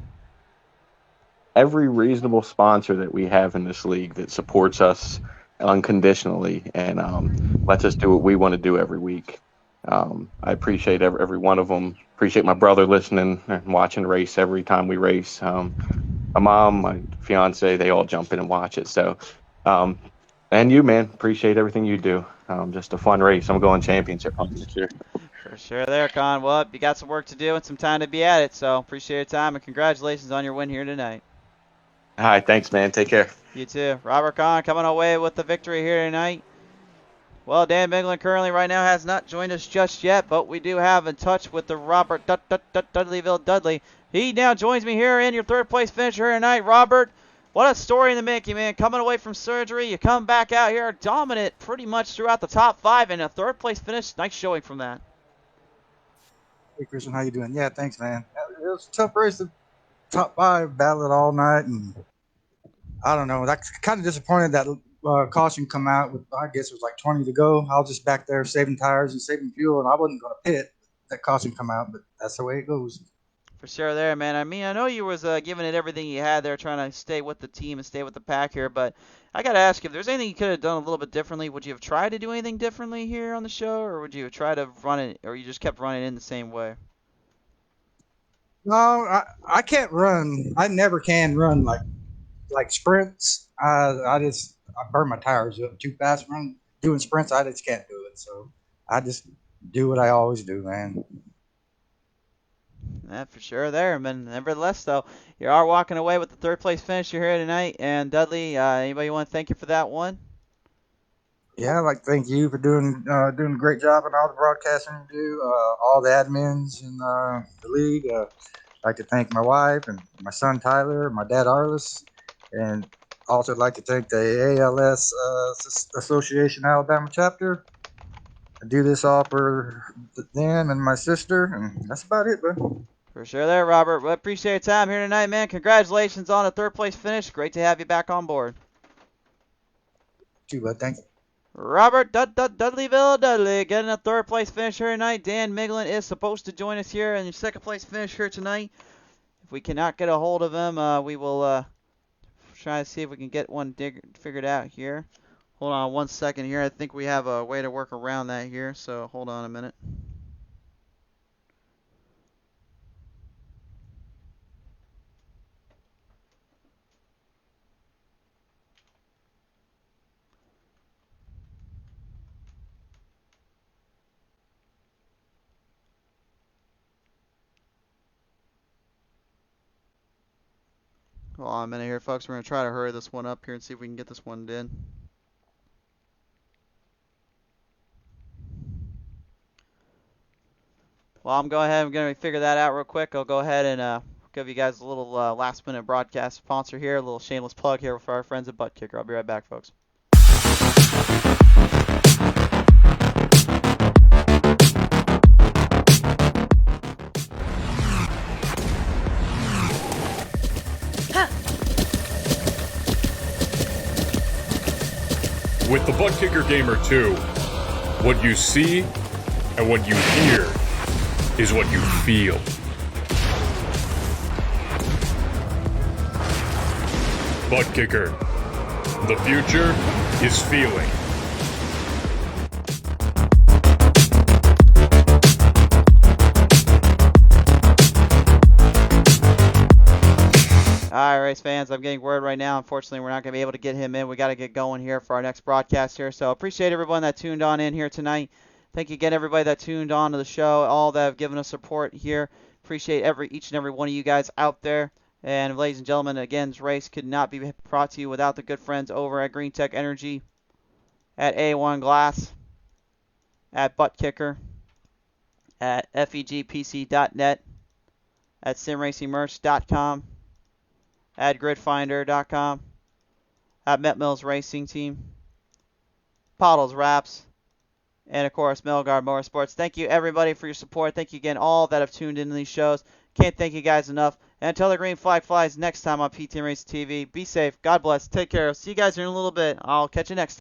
Every reasonable sponsor that we have in this league that supports us unconditionally and lets us do what we want to do every week. I appreciate every one of them. Appreciate my brother listening and watching the race every time we race. My mom, my fiance, they all jump in and watch it. So, and you, man, appreciate everything you do. Just a fun race. I'm going championship hunting this year. For sure there, Con. Well, you got some work to do and some time to be at it, so appreciate your time and congratulations on your win here tonight. All right, thanks, man. Take care. You too. Robert Kahn coming away with the victory here tonight. Well, Dan Miglin currently right now has not joined us just yet, but we do have in touch with the Robert Dudleyville Dudley. He now joins me here in your third place finisher here tonight. Robert, what a story in the making, man. Coming away from surgery, you come back out here dominant pretty much throughout the top 5 and a third place finish. Nice showing from that. Hey, Christian, how you doing? Yeah, thanks, man. It was a tough race. The top 5 battled all night, and I don't know. That's kind of disappointed that caution come out with, I guess it was like 20 to go. I was just back there saving tires and saving fuel, and I wasn't going to pit. That caution come out, but that's the way it goes. For sure there, man. I mean, I know you was giving it everything you had there, trying to stay with the team and stay with the pack here, but I got to ask you, if there's anything you could have done a little bit differently, would you have tried to do anything differently here on the show, or would you have tried to run it, or you just kept running in the same way? No, I can't run. I never can run like sprints. I burn my tires up too fast. Doing sprints, I just can't do it. So I just do what I always do, man. Yeah, for sure there. But nevertheless, though, you are walking away with the third place finish here tonight. And Dudley, anybody want to thank you for that one? Yeah, I'd like to thank you for doing a great job on all the broadcasting you do, all the admins in the league. I'd like to thank my wife and my son Tyler, my dad Arliss, and also I'd like to thank the ALS Association Alabama chapter. I do this all for them and my sister, and that's about it, bud. For sure there, Robert. We appreciate your time here tonight, man. Congratulations on a third place finish. Great to have you back on board. Too, bud. Thank you. Robert Dudleyville Dudley getting a third place finish here tonight. Dan Miglin is supposed to join us here in the second place finish here tonight. If we cannot get a hold of him, we will try to see if we can get one figured out here. Hold on 1 second here. I think we have a way to work around that here, so hold on a minute. Hold on a minute here, folks. We're going to try to hurry this one up here and see if we can get this one in. Well, I'm going to figure that out real quick. I'll go ahead and give you guys a little last-minute broadcast sponsor here, a little shameless plug here for our friends at ButtKicker. I'll be right back, folks. With the ButtKicker Gamer 2, what you see and what you hear is what you feel. ButtKicker. The future is feeling. All right, race fans, I'm getting word right now. Unfortunately, we're not going to be able to get him in. We got to get going here for our next broadcast here. So appreciate everyone that tuned on in here tonight. Thank you again, everybody that tuned on to the show, all that have given us support here. Appreciate each and every one of you guys out there. And ladies and gentlemen, again, this race could not be brought to you without the good friends over at GreenTech Energy at A1 Glass, at ButtKicker, at FEGPC.net, at SimRacingMerch.com, at GridFinder.com, at Met Mills Racing Team, Pottlez Wrapz, and of course, Melgaard Motorsports. Thank you, everybody, for your support. Thank you again, all that have tuned into these shows. Can't thank you guys enough. And until the green flag flies next time on PTM Racing TV, be safe. God bless. Take care. See you guys in a little bit. I'll catch you next time.